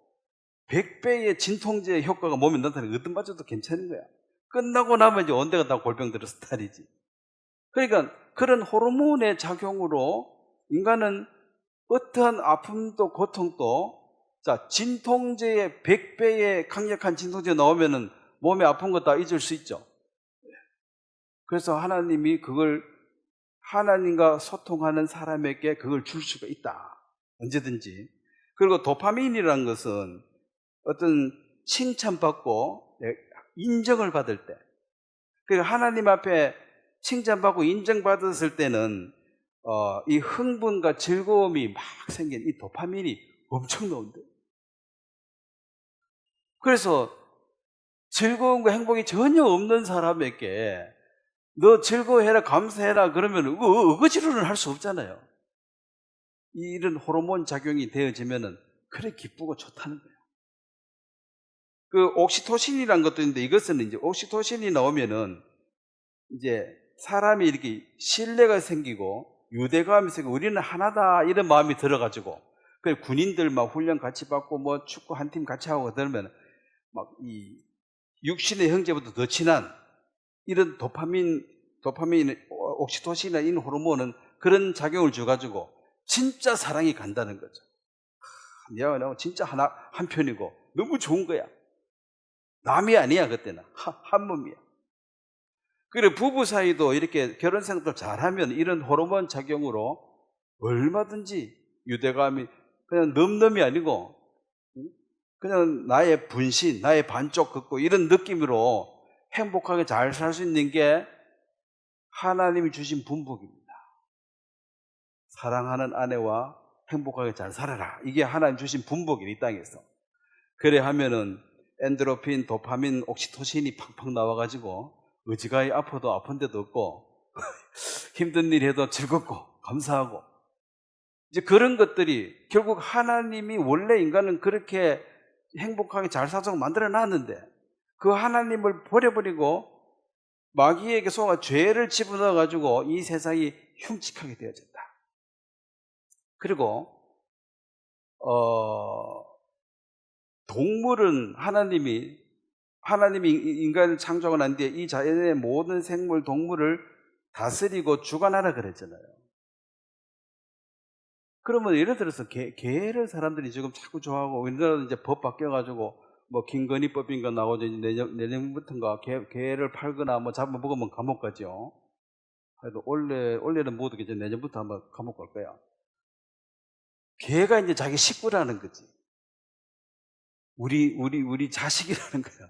100배의 진통제 효과가 몸에 나타나니까 얻어맞아도 괜찮은 거야. 끝나고 나면 이제 온데가 다 골병 들어 스타일이지. 그러니까 그런 호르몬의 작용으로 인간은 어떠한 아픔도 고통도 진통제의 100배의 강력한 진통제 나오면은 몸에 아픈 거 다 잊을 수 있죠. 그래서 하나님이 그걸 하나님과 소통하는 사람에게 그걸 줄 수가 있다. 언제든지. 그리고 도파민이라는 것은 어떤 칭찬받고 인정을 받을 때, 그러니까 하나님 앞에 칭찬받고 인정받았을 때는 이 흥분과 즐거움이 막 생긴 이 도파민이 엄청 나온대. 그래서 즐거움과 행복이 전혀 없는 사람에게 너 즐거워해라, 감사해라 그러면 어거지로는 할 수 없잖아요. 이런 호르몬 작용이 되어지면은 그래 기쁘고 좋다는 거예요. 그 옥시토신이라는 것도 있는데, 이것은 이제 옥시토신이 나오면은 이제 사람이 이렇게 신뢰가 생기고 유대감이 생기고 우리는 하나다 이런 마음이 들어가지고, 그 군인들 막 훈련 같이 받고 뭐 축구 한 팀 같이 하고 그러면 막 이 육신의 형제보다 더 친한 이런 도파민, 옥시토신이나 이런 호르몬은 그런 작용을 줘가지고 진짜 사랑이 간다는 거죠. 내가 진짜 한 편이고 너무 좋은 거야. 남이 아니야. 그때는 한 몸이야. 그리고 부부 사이도 이렇게 결혼 생활을 잘하면 이런 호르몬 작용으로 얼마든지 유대감이 그냥 넘넘이 아니고 그냥 나의 분신, 나의 반쪽 걷고 이런 느낌으로 행복하게 잘 살 수 있는 게 하나님이 주신 분복입니다. 사랑하는 아내와 행복하게 잘 살아라. 이게 하나님 주신 분복이에요, 이 땅에서. 그래 하면은 엔도르핀, 도파민, 옥시토신이 팍팍 나와가지고 의지가이 아파도 아픈 데도 없고 힘든 일 해도 즐겁고 감사하고, 이제 그런 것들이 결국 하나님이 원래 인간은 그렇게 행복하게 잘 살도록 만들어 놨는데 그 하나님을 버려버리고 마귀에게 속아 죄를 집어넣어 가지고 이 세상이 흉측하게 되어졌다. 그리고 동물은 하나님이 인간을 창조하고 난 뒤에 이 자연의 모든 생물, 동물을 다스리고 주관하라 그랬잖아요. 그러면 예를 들어서 개를 사람들이 지금 자꾸 좋아하고, 우리나라도 이제 법 바뀌어가지고 뭐 김건희법인가 나오죠. 내년부터인가 개를 팔거나 뭐 잡아 먹으면 감옥 가죠. 그래도 원래는 못 오겠죠. 내년부터 한번 감옥 갈 거야. 개가 이제 자기 식구라는 거지. 우리 자식이라는 거야.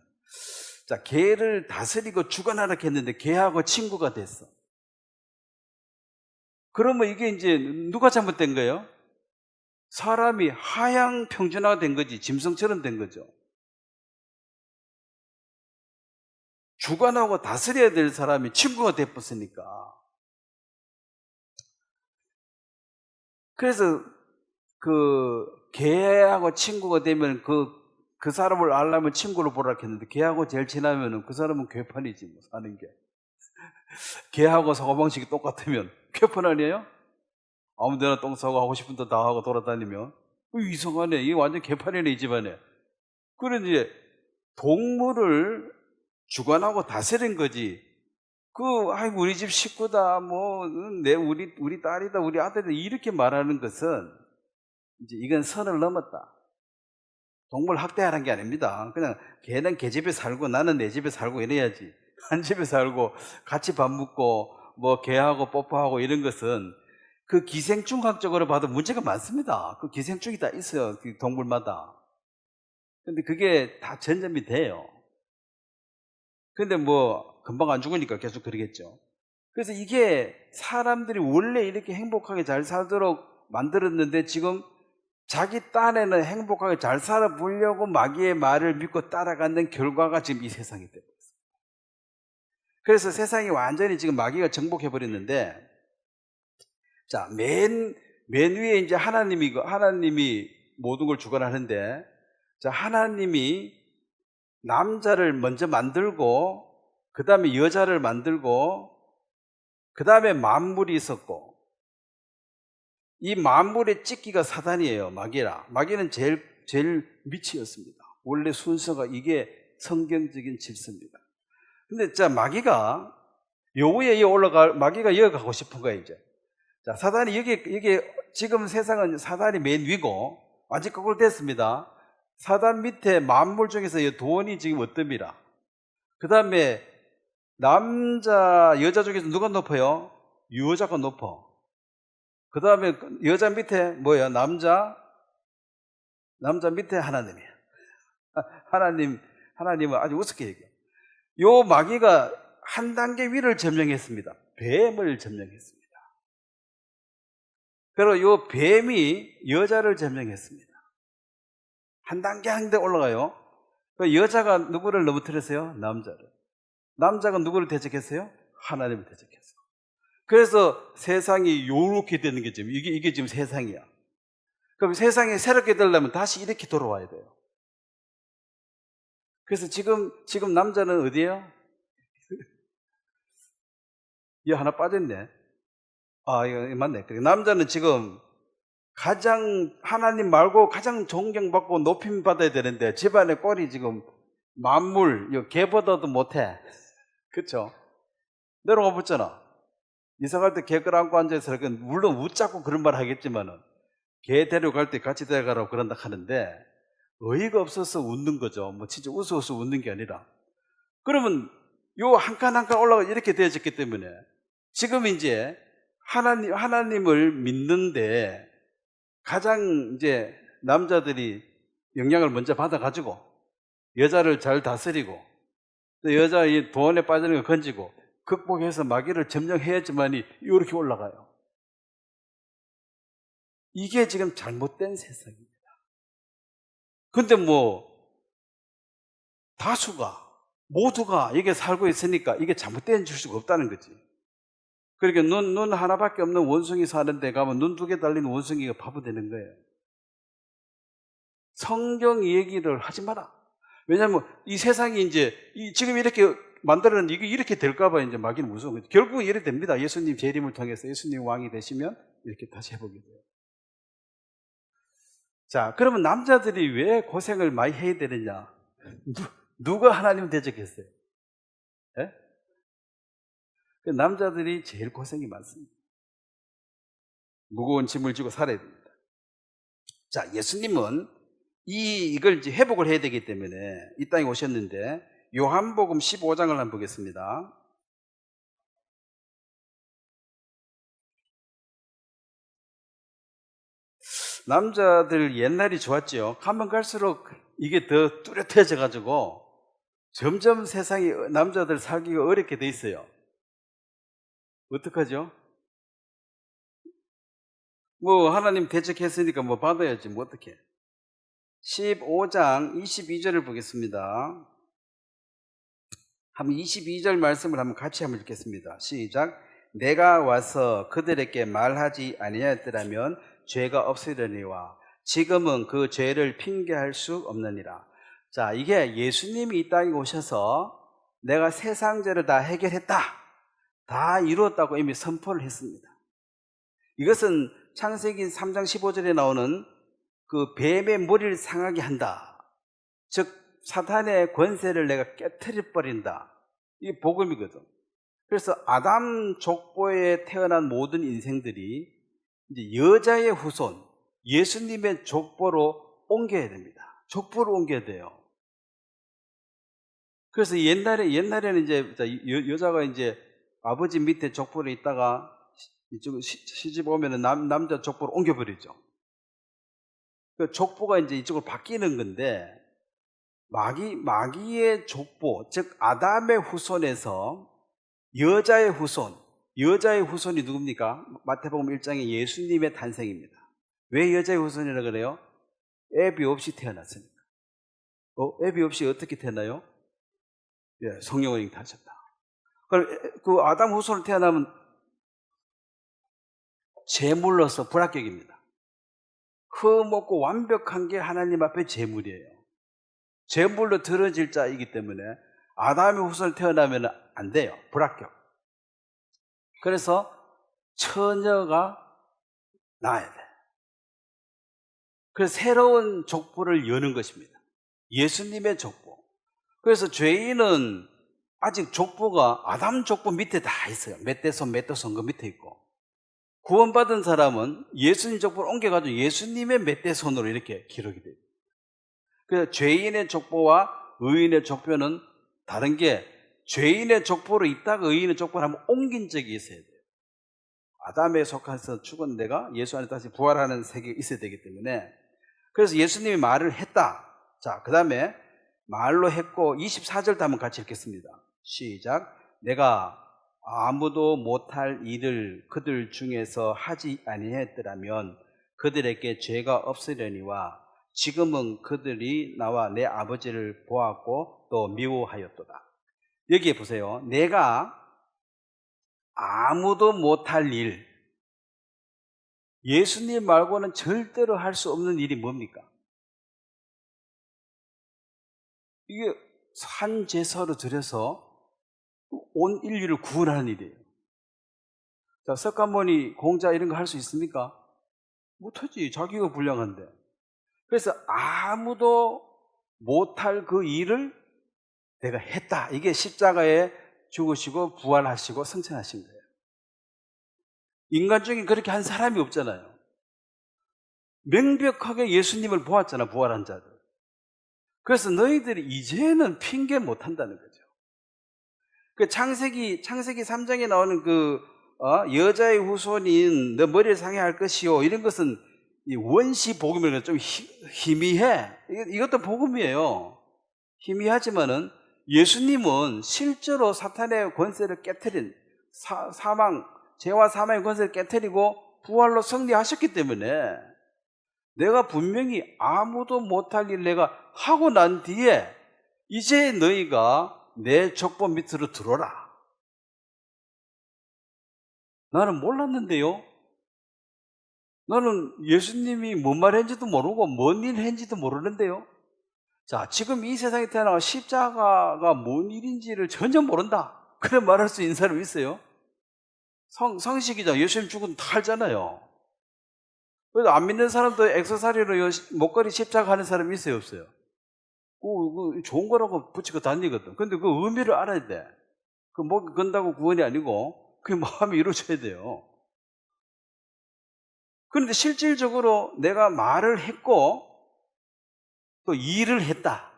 자, 개를 다스리고 주관하라 했는데 개하고 친구가 됐어. 그러면 이게 이제 누가 잘못된 거예요? 사람이 하향 평준화가 된 거지. 짐승처럼 된 거죠. 주관하고 다스려야 될 사람이 친구가 돼버렸으니까. 그래서 그 개하고 친구가 되면 그 사람을 알려면 친구로 보라 했는데 개하고 제일 친하면 그 사람은 괴판이지 뭐 사는 게. 개하고 사고방식이 똑같으면 괴판 아니에요? 아무데나 똥 싸고 하고 싶은 데 다 하고 돌아다니면 이상하네. 이게 완전 개판이네 이 집안에. 그런데 동물을 주관하고 다스린 거지. 아이고 우리 집 식구다, 우리 딸이다, 우리 아들이다 이렇게 말하는 것은 이제 이건 선을 넘었다. 동물 학대하는 게 아닙니다. 그냥 걔는 걔 집에 살고 나는 내 집에 살고 이래야지. 한 집에 살고 같이 밥 먹고 뭐 개하고 뽀뽀하고 이런 것은 그 기생충학적으로 봐도 문제가 많습니다. 그 기생충이 다 있어요, 그 동물마다. 근데 그게 다 전염이 돼요. 근데 뭐 금방 안 죽으니까 계속 그러겠죠. 그래서 이게 사람들이 원래 이렇게 행복하게 잘 살도록 만들었는데 지금 자기 딴에는 행복하게 잘 살아보려고 마귀의 말을 믿고 따라가는 결과가 지금 이 세상이 되고 있어요. 그래서 세상이 완전히 지금 마귀가 정복해버렸는데, 자, 맨 위에 이제 하나님이 모든 걸 주관하는데, 자, 하나님이 남자를 먼저 만들고, 그 다음에 여자를 만들고, 그 다음에 만물이 있었고, 이 만물의 찍기가 사단이에요. 마귀는 제일 밑이었습니다. 원래 순서가 이게 성경적인 질서입니다. 근데 자, 마귀가 여기 가고 싶은 거예요, 이제. 자, 사단이 여기 지금 세상은 사단이 맨 위고 완전 거꾸로 됐습니다. 사단 밑에 만물 중에서 돈이 지금 어떻습니다. 그 다음에 남자, 여자 중에서 누가 높아요? 여자가 높아. 그 다음에 여자 밑에 뭐예요? 남자 밑에 하나님이야. 하나님은 아주 우습게 얘기해요. 요 마귀가 한 단계 위를 점령했습니다. 뱀을 점령했습니다. 그리고 요 뱀이 여자를 점령했습니다. 한 단계 올라가요. 그 여자가 누구를 넘어뜨렸어요? 남자를. 남자가 누구를 대적했어요? 하나님을 대적했어요. 그래서 세상이 요렇게 되는 게 지금 이게 지금 세상이야. 그럼 세상이 새롭게 되려면 다시 이렇게 돌아와야 돼요. 그래서 지금 남자는 어디예요? 이거 하나 빠졌네. 이거 맞네. 남자는 지금 하나님 말고 가장 존경받고 높임 받아야 되는데 집안의 꼴이 지금 만물, 개보다도 못해. 그쵸? 내려가 봤잖아. 이사 갈 때 개 끌어안고 앉아서, 물론 웃자고 그런 말 하겠지만은, 개 데려갈 때 같이 데려가라고 그런다 하는데, 어이가 없어서 웃는 거죠. 뭐 진짜 웃어서 웃는 게 아니라. 그러면 요 한 칸 한 칸 올라가 이렇게 되어졌기 때문에, 지금 이제 하나님을 믿는데, 가장 이제 남자들이 영향을 먼저 받아가지고, 여자를 잘 다스리고, 또 여자의 도원에 빠지는 거 건지고, 극복해서 마귀를 점령해야지만이 이렇게 올라가요. 이게 지금 잘못된 세상입니다. 근데 모두가 여기에 살고 있으니까 이게 잘못된 줄 수가 없다는 거지. 그러니까 눈 하나밖에 없는 원숭이 사는 데 가면 눈 2개 달린 원숭이가 바보 되는 거예요. 성경 얘기를 하지 마라. 왜냐하면 이 세상이 이제 지금 이렇게 만들어낸 이게 이렇게 될까봐 이제 마귀는 무서운 거죠. 결국은 이렇게 됩니다. 예수님 재림을 통해서 예수님 왕이 되시면 이렇게 다시 해보게 돼요. 자, 그러면 남자들이 왜 고생을 많이 해야 되느냐? 누가 하나님 대적했어요? 예? 남자들이 제일 고생이 많습니다. 무거운 짐을 지고 살아야 됩니다. 자, 예수님은 이걸 이제 회복을 해야 되기 때문에 이 땅에 오셨는데, 요한복음 15장을 한번 보겠습니다. 남자들 옛날이 좋았죠. 가면 갈수록 이게 더 뚜렷해져 가지고 점점 세상이 남자들 살기가 어렵게 돼 있어요. 어떡하죠? 하나님 대적했으니까 받아야지 어떡해. 15장 22절을 보겠습니다. 한번 22절 말씀을 한번 같이 한번 읽겠습니다. 시작. 내가 와서 그들에게 말하지 아니하였더라면 죄가 없으려니와 지금은 그 죄를 핑계할 수 없느니라. 자, 이게 예수님이 이 땅에 오셔서 내가 세상 죄를 다 해결했다, 다 이루었다고 이미 선포를 했습니다. 이것은 창세기 3장 15절에 나오는 그 뱀의 머리를 상하게 한다, 즉 사탄의 권세를 내가 깨트려 버린다, 이게 복음이거든. 그래서 아담 족보에 태어난 모든 인생들이 이제 여자의 후손, 예수님의 족보로 옮겨야 됩니다. 족보로 옮겨야 돼요. 그래서 옛날에는 이제 여자가 이제 아버지 밑에 족보로 있다가 이쪽 시집 오면은 남자 족보로 옮겨버리죠. 그 족보가 이제 이쪽으로 바뀌는 건데, 마귀의 족보, 즉 아담의 후손에서 여자의 후손이 누굽니까? 마태복음 1장에 예수님의 탄생입니다. 왜 여자의 후손이라 그래요? 애비 없이 태어났으니까. 애비 없이 어떻게 태어나요? 예, 성령을 잉태하셨다. 그럼 그 아담 후손을 태어나면 제물로서 불합격입니다. 흠없고 완벽한 게 하나님 앞에 제물이에요. 제물로 들어질 자이기 때문에 아담의 후손을 태어나면 안 돼요. 불합격. 그래서 처녀가 나와야 돼. 그래서 새로운 족보를 여는 것입니다. 예수님의 족보. 그래서 죄인은 아직 족보가 아담 족보 밑에 다 있어요. 멧대손 그 밑에 있고, 구원받은 사람은 예수님 족보를 옮겨가지고 예수님의 멧대손으로 이렇게 기록이 돼요. 그래서 죄인의 족보와 의인의 족보는 다른 게 죄인의 족보로 있다가 의인의 족보로 한번 옮긴 적이 있어야 돼요. 아담에 속해서 죽은 내가 예수 안에 다시 부활하는 세계가 있어야 되기 때문에, 그래서 예수님이 말을 했다. 자, 그 다음에 말로 했고 24절도 한번 같이 읽겠습니다. 시작. 내가 아무도 못할 일을 그들 중에서 하지 아니했더라면 그들에게 죄가 없으려니와 지금은 그들이 나와 내 아버지를 보았고 또 미워하였도다. 여기에 보세요. 내가 아무도 못할 일, 예수님 말고는 절대로 할 수 없는 일이 뭡니까? 이게 산 제사로 드려서 온 인류를 구원하는 일이에요. 자, 석가모니 공자 이런 거 할 수 있습니까? 못하지. 자기가 불량한데. 그래서 아무도 못할 그 일을 내가 했다. 이게 십자가에 죽으시고 부활하시고 승천하신 거예요. 인간 중에 그렇게 한 사람이 없잖아요. 명백하게 예수님을 보았잖아, 부활한 자들. 그래서 너희들이 이제는 핑계 못 한다는 거죠. 그 창세기 3장에 나오는 여자의 후손인 너 머리를 상해할 것이요, 이런 것은 이 원시 복음이라는 좀 희미해. 이것도 복음이에요. 희미하지만은 예수님은 실제로 사탄의 권세를 깨트린 죄와 사망의 권세를 깨트리고 부활로 승리하셨기 때문에 내가 분명히 아무도 못할 일 내가 하고 난 뒤에 이제 너희가 내 족보 밑으로 들어라. 나는 몰랐는데요. 나는 예수님이 뭔 말 했는지도 모르고 뭔 일 했는지도 모르는데요. 자, 지금 이 세상에 태어나서 십자가가 뭔 일인지를 전혀 모른다. 그래 말할 수 있는 사람이 있어요? 성식이죠. 예수님 죽은 다 알잖아요. 그래서 안 믿는 사람도 액세서리로 목걸이 십자가 하는 사람이 있어요, 없어요? 좋은 거라고 붙이고 다니거든. 근데 그 의미를 알아야 돼. 그 목이 건다고 구원이 아니고 그 마음이 이루어져야 돼요. 그런데 실질적으로 내가 말을 했고 또 일을 했다.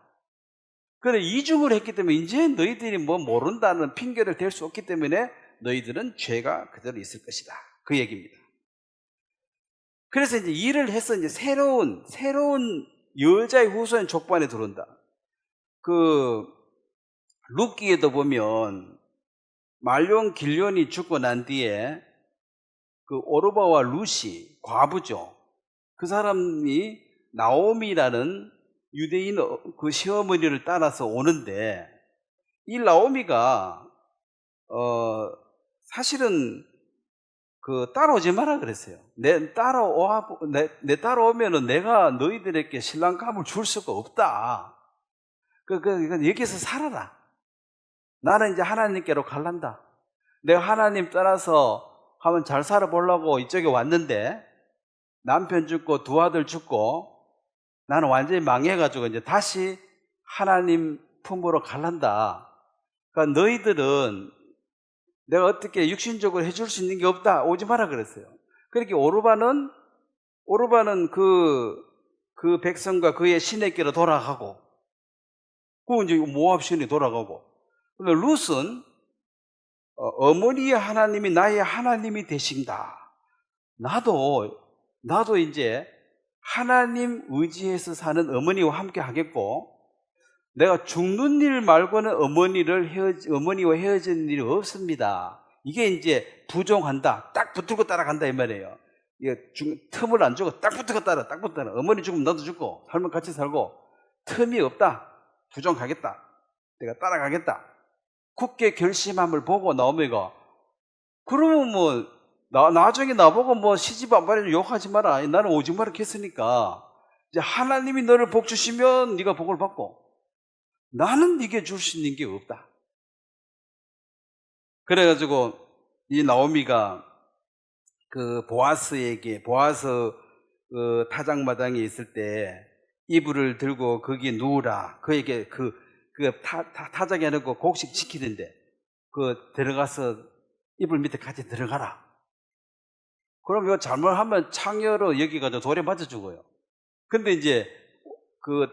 그런데 이중을 했기 때문에 이제 너희들이 뭐 모른다는 핑계를 댈 수 없기 때문에 너희들은 죄가 그대로 있을 것이다. 그 얘기입니다. 그래서 이제 일을 해서 이제 새로운 여자의 후손 족보 안에 들어온다. 룻기에도 보면 말룡 길련이 죽고 난 뒤에 오르바와 룻이 과부죠. 그 사람이 나오미라는 유대인 그 시어머니를 따라서 오는데 이 나오미가 사실은 따라오지 마라 그랬어요. 내 따라오면은 내가 너희들에게 신랑감을 줄 수가 없다. 여기서 살아라. 나는 이제 하나님께로 갈란다. 내가 하나님 따라서 한번 잘 살아보려고 이쪽에 왔는데 남편 죽고 두 아들 죽고 나는 완전히 망해가지고 이제 다시 하나님 품으로 갈란다. 그러니까 너희들은 내가 어떻게 육신적으로 해줄 수 있는 게 없다. 오지 마라 그랬어요. 그렇게 오르바는 그 백성과 그의 신에게로 돌아가고, 이제 모압 신이 돌아가고, 근데 룻은 어머니의 하나님이 나의 하나님이 되신다. 나도 이제 하나님 의지해서 사는 어머니와 함께 하겠고, 내가 죽는 일 말고는 어머니와 헤어지는 일이 없습니다. 이게 이제 부종한다. 딱 붙들고 따라간다 이 말이에요. 틈을 안 주고 딱 붙들고 따라. 어머니 죽으면 나도 죽고 살면 같이 살고 틈이 없다. 부종하겠다. 내가 따라가겠다. 굳게 결심함을 보고 나오미가, 그러면 나중에 나보고 시집 안 받으면 욕하지 마라. 나는 오지 마라 했으니까 이제 하나님이 너를 복 주시면 네가 복을 받고 나는 네게 줄 수 있는 게 없다. 그래가지고 이 나오미가 보아스 타작마당에 있을 때 이불을 들고 거기에 누우라. 그에게 타작에 해놓고 곡식 지키던데 들어가서 이불 밑에 같이 들어가라. 그럼 이거 잘못하면 창녀로 여기가지고 돌에 맞아 죽어요. 근데 이제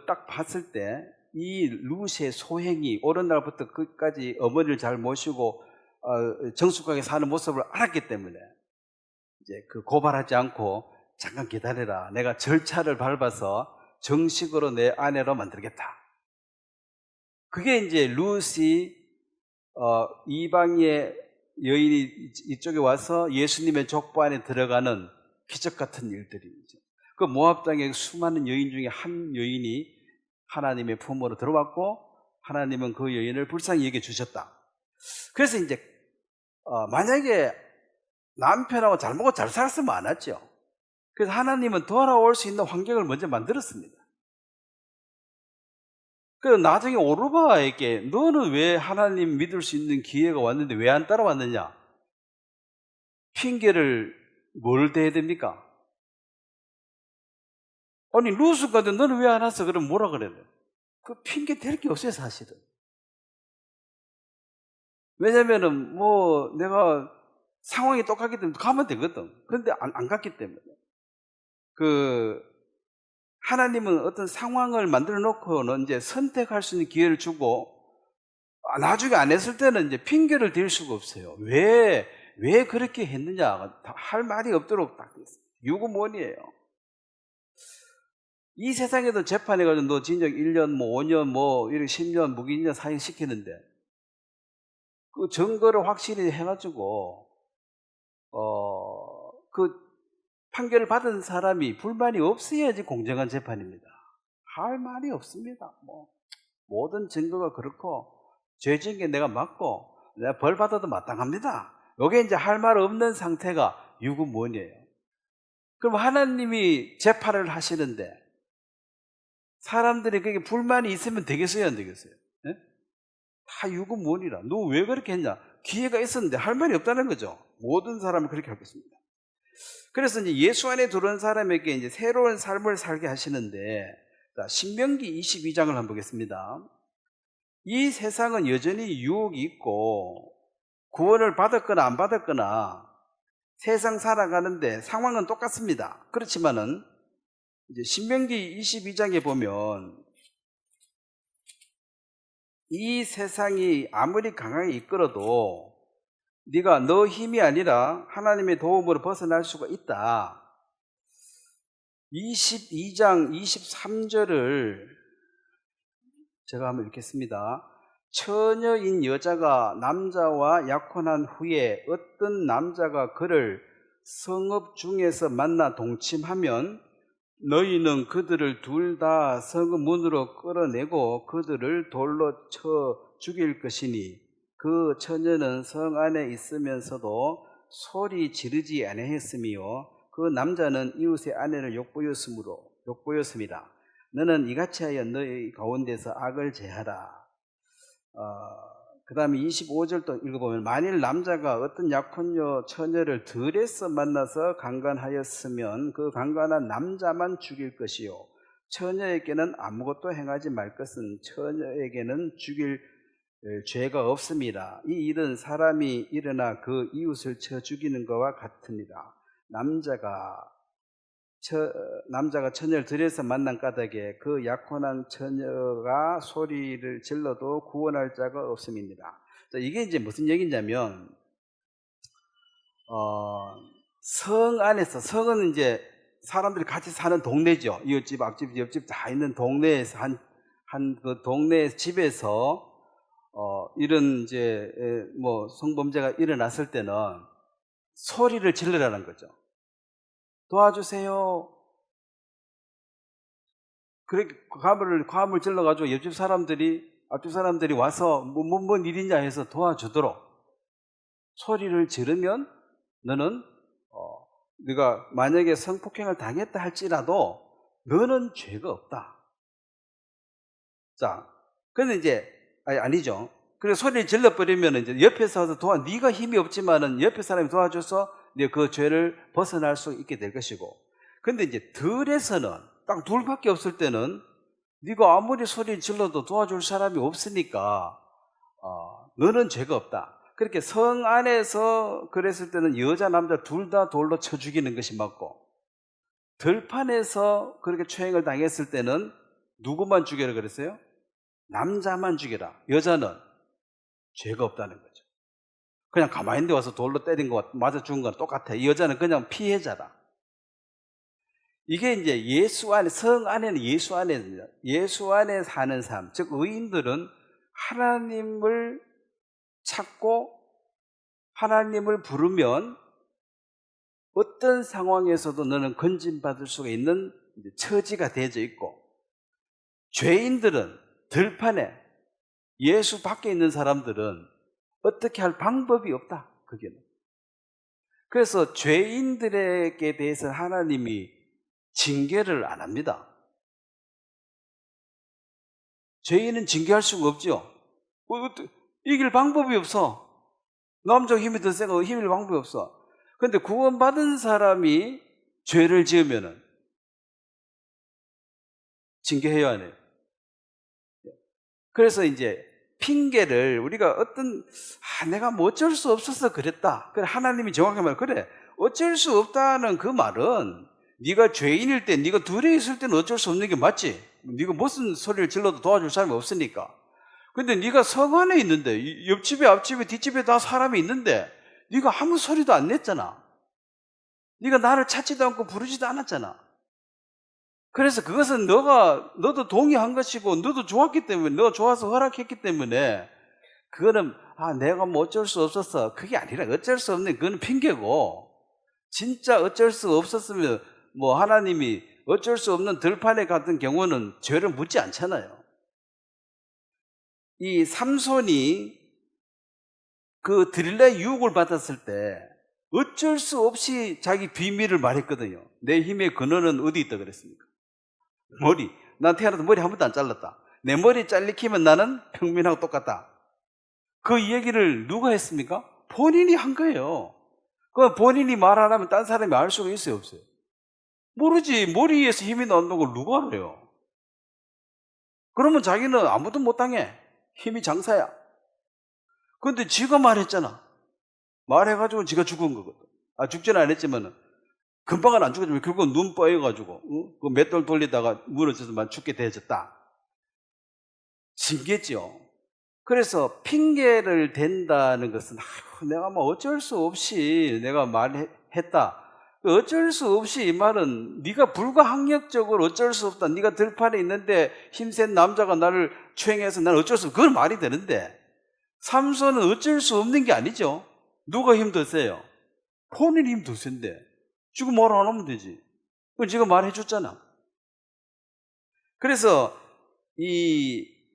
딱 봤을 때 이 룻의 소행이 어느 날부터 끝까지 어머니를 잘 모시고 정숙하게 사는 모습을 알았기 때문에 이제 그 고발하지 않고 잠깐 기다려라. 내가 절차를 밟아서 정식으로 내 아내로 만들겠다. 그게 이제 룻이 이방의 여인이 이쪽에 와서 예수님의 족보 안에 들어가는 기적 같은 일들이죠. 그 모압 땅의 수많은 여인 중에 한 여인이 하나님의 품으로 들어왔고 하나님은 그 여인을 불쌍히 여겨 주셨다. 그래서 이제 만약에 남편하고 잘 먹고 잘 살았으면 안 왔죠. 그래서 하나님은 돌아올 수 있는 환경을 먼저 만들었습니다. 그래서 나중에 오르바에게 너는 왜 하나님 믿을 수 있는 기회가 왔는데 왜 안 따라왔느냐? 핑계를 뭘 대야 됩니까? 아니 룻을 가도 너는 왜 안 왔어? 그럼 뭐라 그래야 돼? 그 핑계 댈 게 없어요 사실은. 왜냐면은 뭐 내가 상황이 똑같기 때문에 가면 되거든. 그런데 안 갔기 때문에. 하나님은 어떤 상황을 만들어 놓고는 이제 선택할 수 있는 기회를 주고 나중에 안 했을 때는 이제 핑계를 댈 수가 없어요. 왜 그렇게 했느냐 할 말이 없도록 딱 됐어요. 유구무원이에요. 이 세상에도 재판해가지고 너 징역 1년, 뭐 5년, 뭐 이렇게 10년, 무기징역 사형시키는데 그 증거를 확실히 해가지고 그 판결을 받은 사람이 불만이 없어야지 공정한 재판입니다. 할 말이 없습니다. 뭐 모든 증거가 그렇고 죄 지은 게 내가 맞고 내가 벌 받아도 마땅합니다. 이게 이제 할 말 없는 상태가 유구무원이에요. 그럼 하나님이 재판을 하시는데 사람들이 그게 불만이 있으면 되겠어요, 안 되겠어요? 네? 다 유구무원이라. 너 왜 그렇게 했냐? 기회가 있었는데 할 말이 없다는 거죠. 모든 사람은 그렇게 하겠습니다. 그래서 이제 예수 안에 들어온 사람에게 이제 새로운 삶을 살게 하시는데, 자, 신명기 22장을 한번 보겠습니다. 이 세상은 여전히 유혹이 있고 구원을 받았거나 안 받았거나 세상 살아가는데 상황은 똑같습니다. 그렇지만은 이제 신명기 22장에 보면 이 세상이 아무리 강하게 이끌어도 네가 너 힘이 아니라 하나님의 도움으로 벗어날 수가 있다. 22장 23절을 제가 한번 읽겠습니다. 처녀인 여자가 남자와 약혼한 후에 어떤 남자가 그를 성읍 중에서 만나 동침하면 너희는 그들을 둘 다 성읍 문으로 끌어내고 그들을 돌로 쳐 죽일 것이니 그 처녀는 성 안에 있으면서도 소리 지르지 아니하였으며 그 남자는 이웃의 아내를 욕보였습니다. 너는 이같이 하여 너희 가운데서 악을 제하라. 그 다음에 25절도 읽어보면 만일 남자가 어떤 약혼녀 처녀를 들에서 만나서 강간하였으면 그 강간한 남자만 죽일 것이요 처녀에게는 아무것도 행하지 말 것은 처녀에게는 죽일 죄가 없습니다. 이 일은 사람이 일어나 그 이웃을 쳐 죽이는 것과 같으니라. 남자가 처녀를 들에서 만난 까닭에 그 약혼한 처녀가 소리를 질러도 구원할 자가 없음입니다. 이게 이제 무슨 얘기냐면 성 안에서, 성은 이제 사람들이 같이 사는 동네죠. 이웃집, 앞집, 옆집 다 있는 동네에서 한 그 동네 집에서 이런 이제 뭐 성범죄가 일어났을 때는 소리를 질러라는 거죠. 도와주세요. 그렇게 과음을 질러가지고 옆집 사람들이, 앞집 사람들이 와서 뭔 일이냐 해서 도와주도록 소리를 지르면 너는 네가 만약에 성폭행을 당했다 할지라도 너는 죄가 없다. 자, 근데 이제 아니죠. 그래서 소리를 질러버리면 이제 옆에서 와서 네가 힘이 없지만은 옆에 사람이 도와줘서 그 죄를 벗어날 수 있게 될 것이고, 근데 이제 들에서는 딱 둘밖에 없을 때는 네가 아무리 소리 질러도 도와줄 사람이 없으니까 너는 죄가 없다. 그렇게 성 안에서 그랬을 때는 여자 남자 둘 다 돌로 쳐 죽이는 것이 맞고, 들판에서 그렇게 초행을 당했을 때는 누구만 죽여라 그랬어요? 남자만 죽여라. 여자는 죄가 없다는 거죠. 그냥 가만히 있는데 와서 돌로 때린 거 맞아 죽은 거랑 똑같아. 이 여자는 그냥 피해자다. 이게 이제 예수 안에, 성 안에는 예수 안에입니다. 예수 안에 사는 삶, 즉 의인들은 하나님을 찾고 하나님을 부르면 어떤 상황에서도 너는 건진받을 수가 있는 처지가 되어져 있고, 죄인들은 들판에, 예수 밖에 있는 사람들은 어떻게 할 방법이 없다. 그게는. 그래서 죄인들에게 대해서 하나님이 징계를 안 합니다. 죄인은 징계할 수가 없죠. 이길 방법이 없어. 남자가 힘이 더 세고 힘일 방법이 없어. 그런데 구원받은 사람이 죄를 지으면은 징계해야 하네요. 그래서 이제 핑계를 우리가 내가 뭐 어쩔 수 없어서 그랬다. 그래, 하나님이 정확하게 말해. 그래, 어쩔 수 없다는 그 말은 네가 죄인일 때, 네가 둘이 있을 때는 어쩔 수 없는 게 맞지. 네가 무슨 소리를 질러도 도와줄 사람이 없으니까. 근데 네가 성 안에 있는데, 옆집에 앞집에 뒷집에 다 사람이 있는데 네가 아무 소리도 안 냈잖아. 네가 나를 찾지도 않고 부르지도 않았잖아. 그래서 그것은 너도 동의한 것이고 너도 좋았기 때문에, 너가 좋아서 허락했기 때문에 그거는 내가 뭐 어쩔 수 없었어, 그게 아니라 어쩔 수 없는, 그거는 핑계고, 진짜 어쩔 수 없었으면 뭐 하나님이 어쩔 수 없는 들판에 같은 경우는 죄를 묻지 않잖아요. 이 삼손이 그 드릴라의 유혹을 받았을 때 어쩔 수 없이 자기 비밀을 말했거든요. 내 힘의 근원은 어디 있다 그랬습니까? 머리. 난 태어나서 머리 한 번도 안 잘랐다. 내 머리 잘리키면 나는 평민하고 똑같다. 그 얘기를 누가 했습니까? 본인이 한 거예요. 그 본인이 말 안 하면 딴 사람이 알 수가 있어요, 없어요? 모르지. 머리에서 힘이 나온다는 걸 누가 알아요? 그러면 자기는 아무도 못 당해. 힘이 장사야. 그런데 지가 말했잖아. 말해가지고 지가 죽은 거거든. 죽지는 않았지만은 금방은 안 죽었지만 결국은 눈 뻐여가지고 그 맷돌 돌리다가 무너져서만 죽게 되어졌다. 징계죠. 그래서 핑계를 댄다는 것은 내가 뭐 어쩔 수 없이 내가 말했다. 어쩔 수 없이 이 말은 네가 불가항력적으로 어쩔 수 없다. 네가 들판에 있는데 힘센 남자가 나를 추행해서 나는 어쩔 수 없다. 그건 말이 되는데, 삼손은 어쩔 수 없는 게 아니죠. 누가 힘 더 세요? 본인 힘 더 센데 지금 말 안 하면 되지. 그건 지금 말해줬잖아. 그래서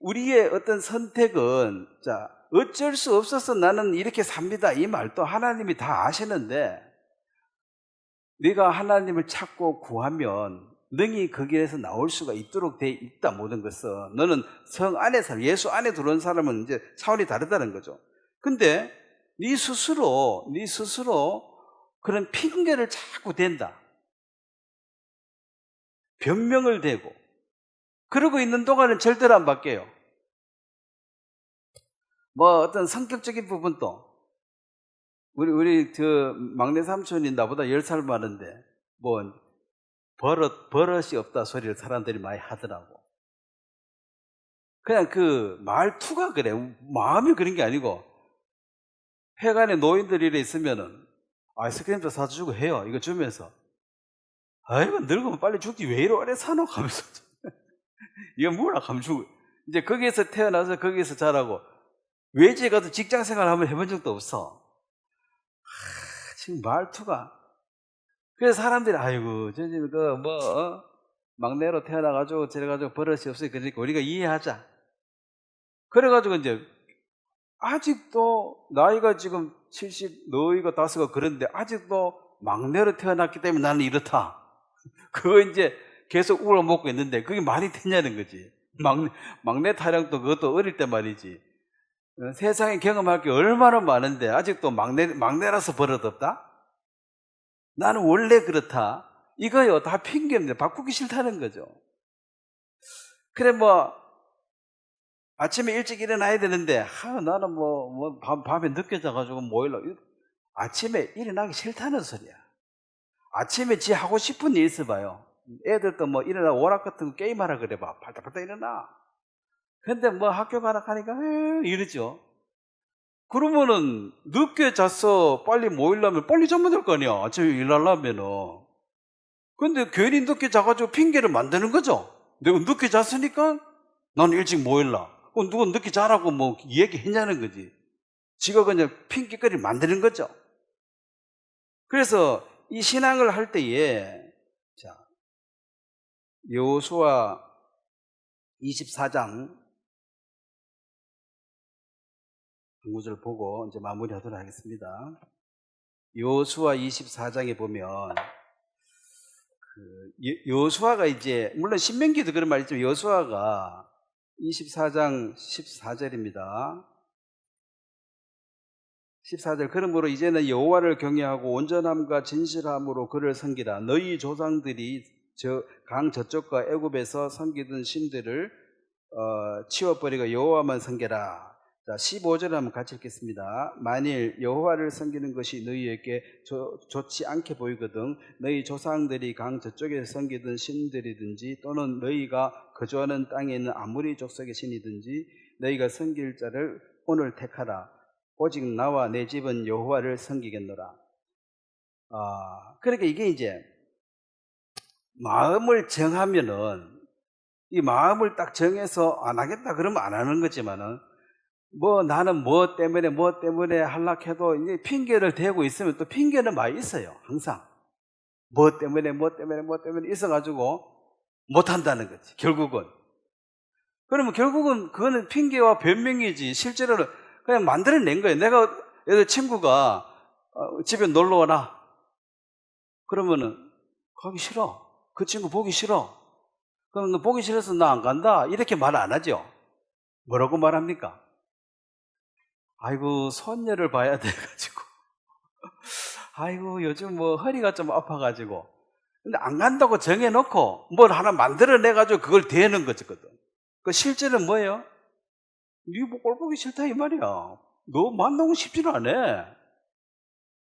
우리의 어떤 선택은, 어쩔 수 없어서 나는 이렇게 삽니다, 이 말도 하나님이 다 아시는데, 네가 하나님을 찾고 구하면 능히 그 길에서 나올 수가 있도록 돼 있다. 모든 것은 너는 성 안에 예수 안에 들어온 사람은 이제 차원이 다르다는 거죠. 근데 네 스스로 그런 핑계를 자꾸 댄다. 변명을 대고 그러고 있는 동안은 절대로 안 바뀌어요. 뭐 어떤 성격적인 부분도, 우리 막내 삼촌이 나보다 10살 많은데 뭐 버릇이 없다 소리를 사람들이 많이 하더라고. 그냥 그 말투가 그래. 마음이 그런 게 아니고, 회관에 노인들이 이래 있으면은 아이스크림도 사주고 해요. 이거 주면서 아이고 늙으면 빨리 죽지 왜 이래 오래 사노 하면서 이거 뭐라 하면 죽어. 이제 거기에서 태어나서 거기에서 자라고 외지에 가서 직장생활 한번 해본 적도 없어. 지금 말투가. 그래서 사람들이 아이고 저 집에 막내로 태어나가지고 저래가지고 버릇이 없어요. 그러니까 우리가 이해하자. 그래가지고 이제 아직도 나이가 지금 70 너희가 5가 그런데 아직도 막내로 태어났기 때문에 나는 이렇다. 그거 이제 계속 울어먹고 있는데 그게 말이 되냐는 거지. 막내 타령도 그것도 어릴 때 말이지. 세상에 경험할 게 얼마나 많은데 아직도 막내라서 버릇없다? 나는 원래 그렇다. 이거요 다 핑계인데 바꾸기 싫다는 거죠. 그래 뭐 아침에 일찍 일어나야 되는데 나는 밤에 늦게 자가지고 모일라. 아침에 일어나기 싫다는 소리야. 아침에 지 하고 싶은 일 있어봐요. 애들도 뭐 일어나 오락 같은 거 게임하라 그래봐. 팔딱팔딱 일어나. 근데 뭐 학교 가라 하니까 이러죠. 그러면은 늦게 잤어 빨리 모이려면 빨리 자면 될 거 아니야. 아침에 일하려면은. 근데 괜히 늦게 자가지고 핑계를 만드는 거죠. 내가 늦게 잤으니까 나는 일찍 모일라. 그럼 누가 늦게 자라고 뭐 얘기했냐는 거지. 지가 그냥 핑계거리를 만드는 거죠. 그래서 이 신앙을 할 때에 자 여호수아 24장 한 구절 보고 이제 마무리하도록 하겠습니다. 여호수아 24장에 보면 여호수아가 이제 물론 신명기도 그런 말 있지만 여호수아가 24장 14절입니다. 14절 그러므로 이제는 여호와를 경외하고 온전함과 진실함으로 그를 섬기라. 너희 조상들이 저 강 저쪽과 애굽에서 섬기던 신들을 치워버리고 여호와만 섬겨라. 자, 15절 한번 같이 읽겠습니다. 만일 여호와를 섬기는 것이 너희에게 좋지 않게 보이거든 너희 조상들이 강 저쪽에 섬기던 신들이든지 또는 너희가 거주하는 땅에 있는 아무리 족속의 신이든지 너희가 섬길 자를 오늘 택하라. 오직 나와 내 집은 여호와를 섬기겠노라. 그러니까 이게 이제 마음을 정하면은 이 마음을 딱 정해서 안 하겠다 그러면 안 하는 거지만은 뭐 나는 뭐 때문에 하려해도 이제 핑계를 대고 있으면 또 핑계는 많이 있어요. 항상 뭐 때문에 있어가지고 못 한다는 거지. 결국은 그러면 결국은 그거는 핑계와 변명이지 실제로는 그냥 만들어낸 거예요. 내가 예를 친구가 집에 놀러 와라 그러면은 가기 싫어. 그 친구 보기 싫어. 그럼 너 보기 싫어서 나 안 간다 이렇게 말 안 하죠. 뭐라고 말합니까? 아이고 손녀를 봐야 돼가지고 아이고 요즘 뭐 허리가 좀 아파가지고 근데 안 간다고 정해놓고 뭘 하나 만들어내가지고 그걸 대는 거거든. 그 실제는 뭐예요? 니 뭐 꼴 보기 싫다 이 말이야. 너 만나고 싶지는 않아.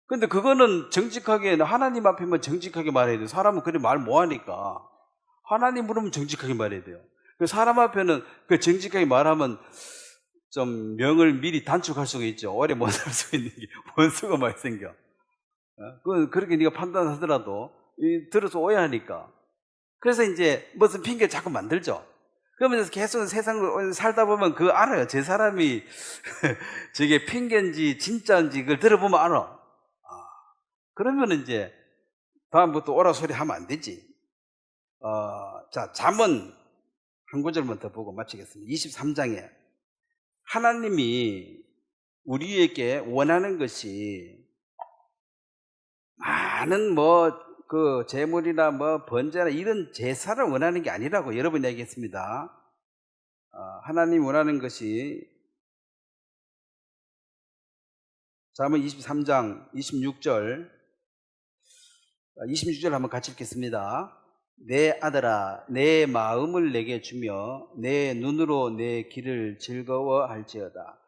근데 그거는 정직하게 하나님 앞에만 정직하게 말해야 돼요. 사람은 그렇게 말 못하니까 하나님 물으면 정직하게 말해야 돼요. 그 사람 앞에는 그 정직하게 말하면 좀 명을 미리 단축할 수가 있죠. 오래 못 살 수 있는 게 원수가 많이 생겨. 그렇게 네가 판단하더라도 들어서 오해하니까. 그래서 이제 무슨 핑계 자꾸 만들죠. 그러면서 계속 세상을 살다 보면 그거 알아요. 제 사람이 저게 핑계인지 진짜인지 그걸 들어보면 알아. 그러면 이제 다음부터 오라 소리 하면 안 되지. 자, 잠언 한 구절만 더 보고 마치겠습니다. 23장에 하나님이 우리에게 원하는 것이 많은 그 재물이나 번제나 이런 제사를 원하는 게 아니라고 여러 번 얘기했습니다. 하나님이 원하는 것이 잠언 23장 26절 한번 같이 읽겠습니다. 내 아들아 내 마음을 내게 주며 내 눈으로 내 길을 즐거워할지어다.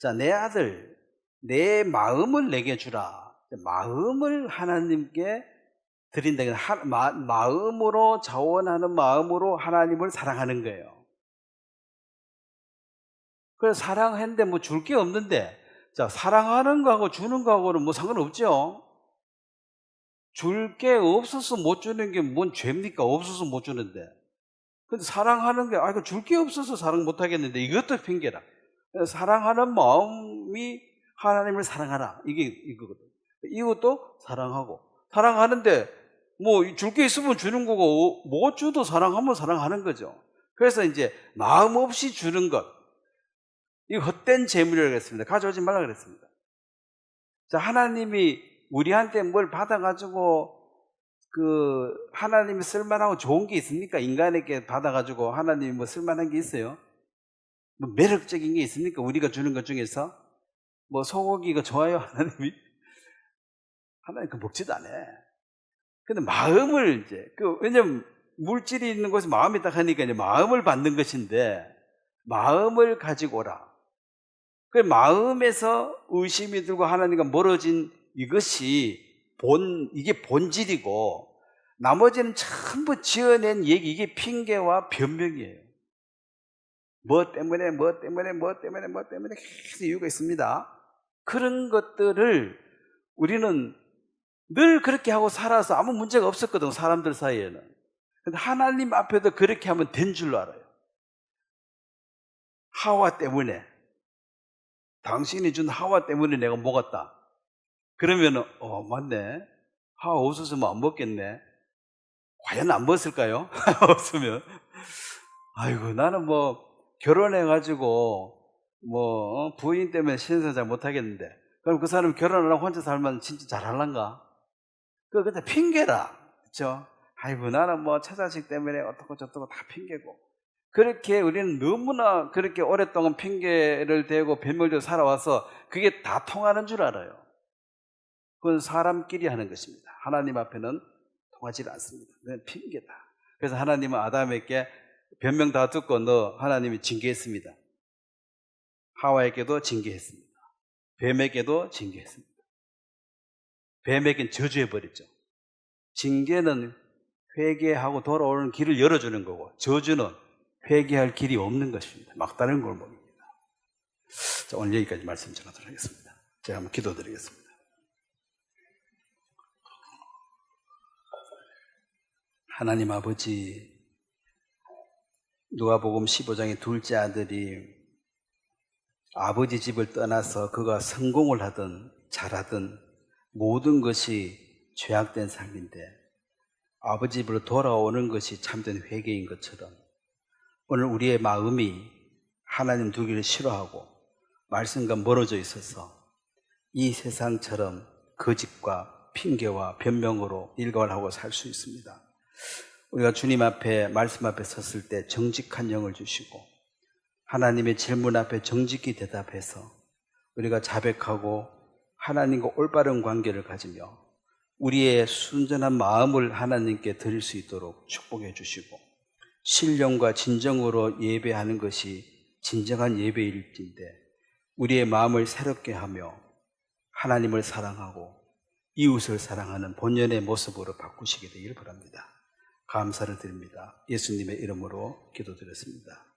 자, 내 아들 내 마음을 내게 주라. 마음을 하나님께 드린다. 마음으로 자원하는 마음으로 하나님을 사랑하는 거예요. 그래서 사랑했는데 뭐 줄 게 없는데 자, 사랑하는 거하고 주는 거하고는 뭐 상관없죠. 줄 게 없어서 못 주는 게 뭔 죄입니까? 없어서 못 주는데. 근데 사랑하는 게, 이거 줄 게 없어서 사랑 못 하겠는데 이것도 핑계라. 사랑하는 마음이 하나님을 사랑하라. 이거거든. 이것도 사랑하고. 사랑하는데, 뭐, 줄 게 있으면 주는 거고, 못 줘도 사랑하면 사랑하는 거죠. 그래서 이제, 마음 없이 주는 것. 이거 헛된 재물이라고 했습니다. 가져오지 말라 그랬습니다. 자, 하나님이 우리한테 뭘 받아가지고 하나님이 쓸만하고 좋은 게 있습니까? 인간에게 받아가지고 하나님이 뭐 쓸만한 게 있어요? 뭐 매력적인 게 있습니까? 우리가 주는 것 중에서 뭐 소고기가 좋아요? 하나님이? 하나님 그거 먹지도 않아. 근데 마음을 이제 왜냐면 물질이 있는 곳에 마음이 딱 하니까 이제 마음을 받는 것인데 마음을 가지고 오라. 그 마음에서 의심이 들고 하나님과 멀어진 이것이 이게 본질이고 나머지는 전부 지어낸 얘기, 이게 핑계와 변명이에요. 뭐 때문에 계속 이유가 있습니다. 그런 것들을 우리는 늘 그렇게 하고 살아서 아무 문제가 없었거든, 사람들 사이에는. 근데 하나님 앞에도 그렇게 하면 된 줄로 알아요. 하와 때문에, 당신이 준 하와 때문에 내가 먹었다. 그러면은 맞네, 하와 없었으면 안 먹겠네. 과연 안 먹었을까요? 없으면 아이고, 나는 뭐 결혼해가지고 뭐 부인 때문에 신세 잘 못하겠는데, 그럼 그 사람 결혼을 하고 혼자 살면 진짜 잘할란가? 그거 근데 핑계라, 그렇죠? 아이고, 나는 뭐 처자식 때문에 어떻고 저떻고 다 핑계고. 그렇게 우리는 너무나 그렇게 오랫동안 핑계를 대고 변명대로 살아와서 그게 다 통하는 줄 알아요. 그건 사람끼리 하는 것입니다. 하나님 앞에는 통하지 않습니다. 그건 핑계다. 그래서 하나님은 아담에게 변명 다 듣고 너 하나님이 징계했습니다. 하와에게도 징계했습니다. 뱀에게도 징계했습니다. 뱀에게는 저주해버렸죠. 징계는 회개하고 돌아오는 길을 열어주는 거고, 저주는 회개할 길이 없는 것입니다. 막다른 골목입니다. 자, 오늘 여기까지 말씀 전하도록 하겠습니다. 제가 한번 기도드리겠습니다. 하나님 아버지, 누가복음 15장의 둘째 아들이 아버지 집을 떠나서 그가 성공을 하든 잘하든 모든 것이 죄악된 삶인데 아버지 집으로 돌아오는 것이 참된 회개인 것처럼 오늘 우리의 마음이 하나님 두기를 싫어하고 말씀과 멀어져 있어서 이 세상처럼 거짓과 핑계와 변명으로 일관하고 살 수 있습니다. 우리가 주님 앞에 말씀 앞에 섰을 때 정직한 영을 주시고 하나님의 질문 앞에 정직히 대답해서 우리가 자백하고 하나님과 올바른 관계를 가지며 우리의 순전한 마음을 하나님께 드릴 수 있도록 축복해 주시고 신령과 진정으로 예배하는 것이 진정한 예배일진데 우리의 마음을 새롭게 하며 하나님을 사랑하고 이웃을 사랑하는 본연의 모습으로 바꾸시게 되기를 바랍니다. 감사를 드립니다. 예수님의 이름으로 기도드렸습니다.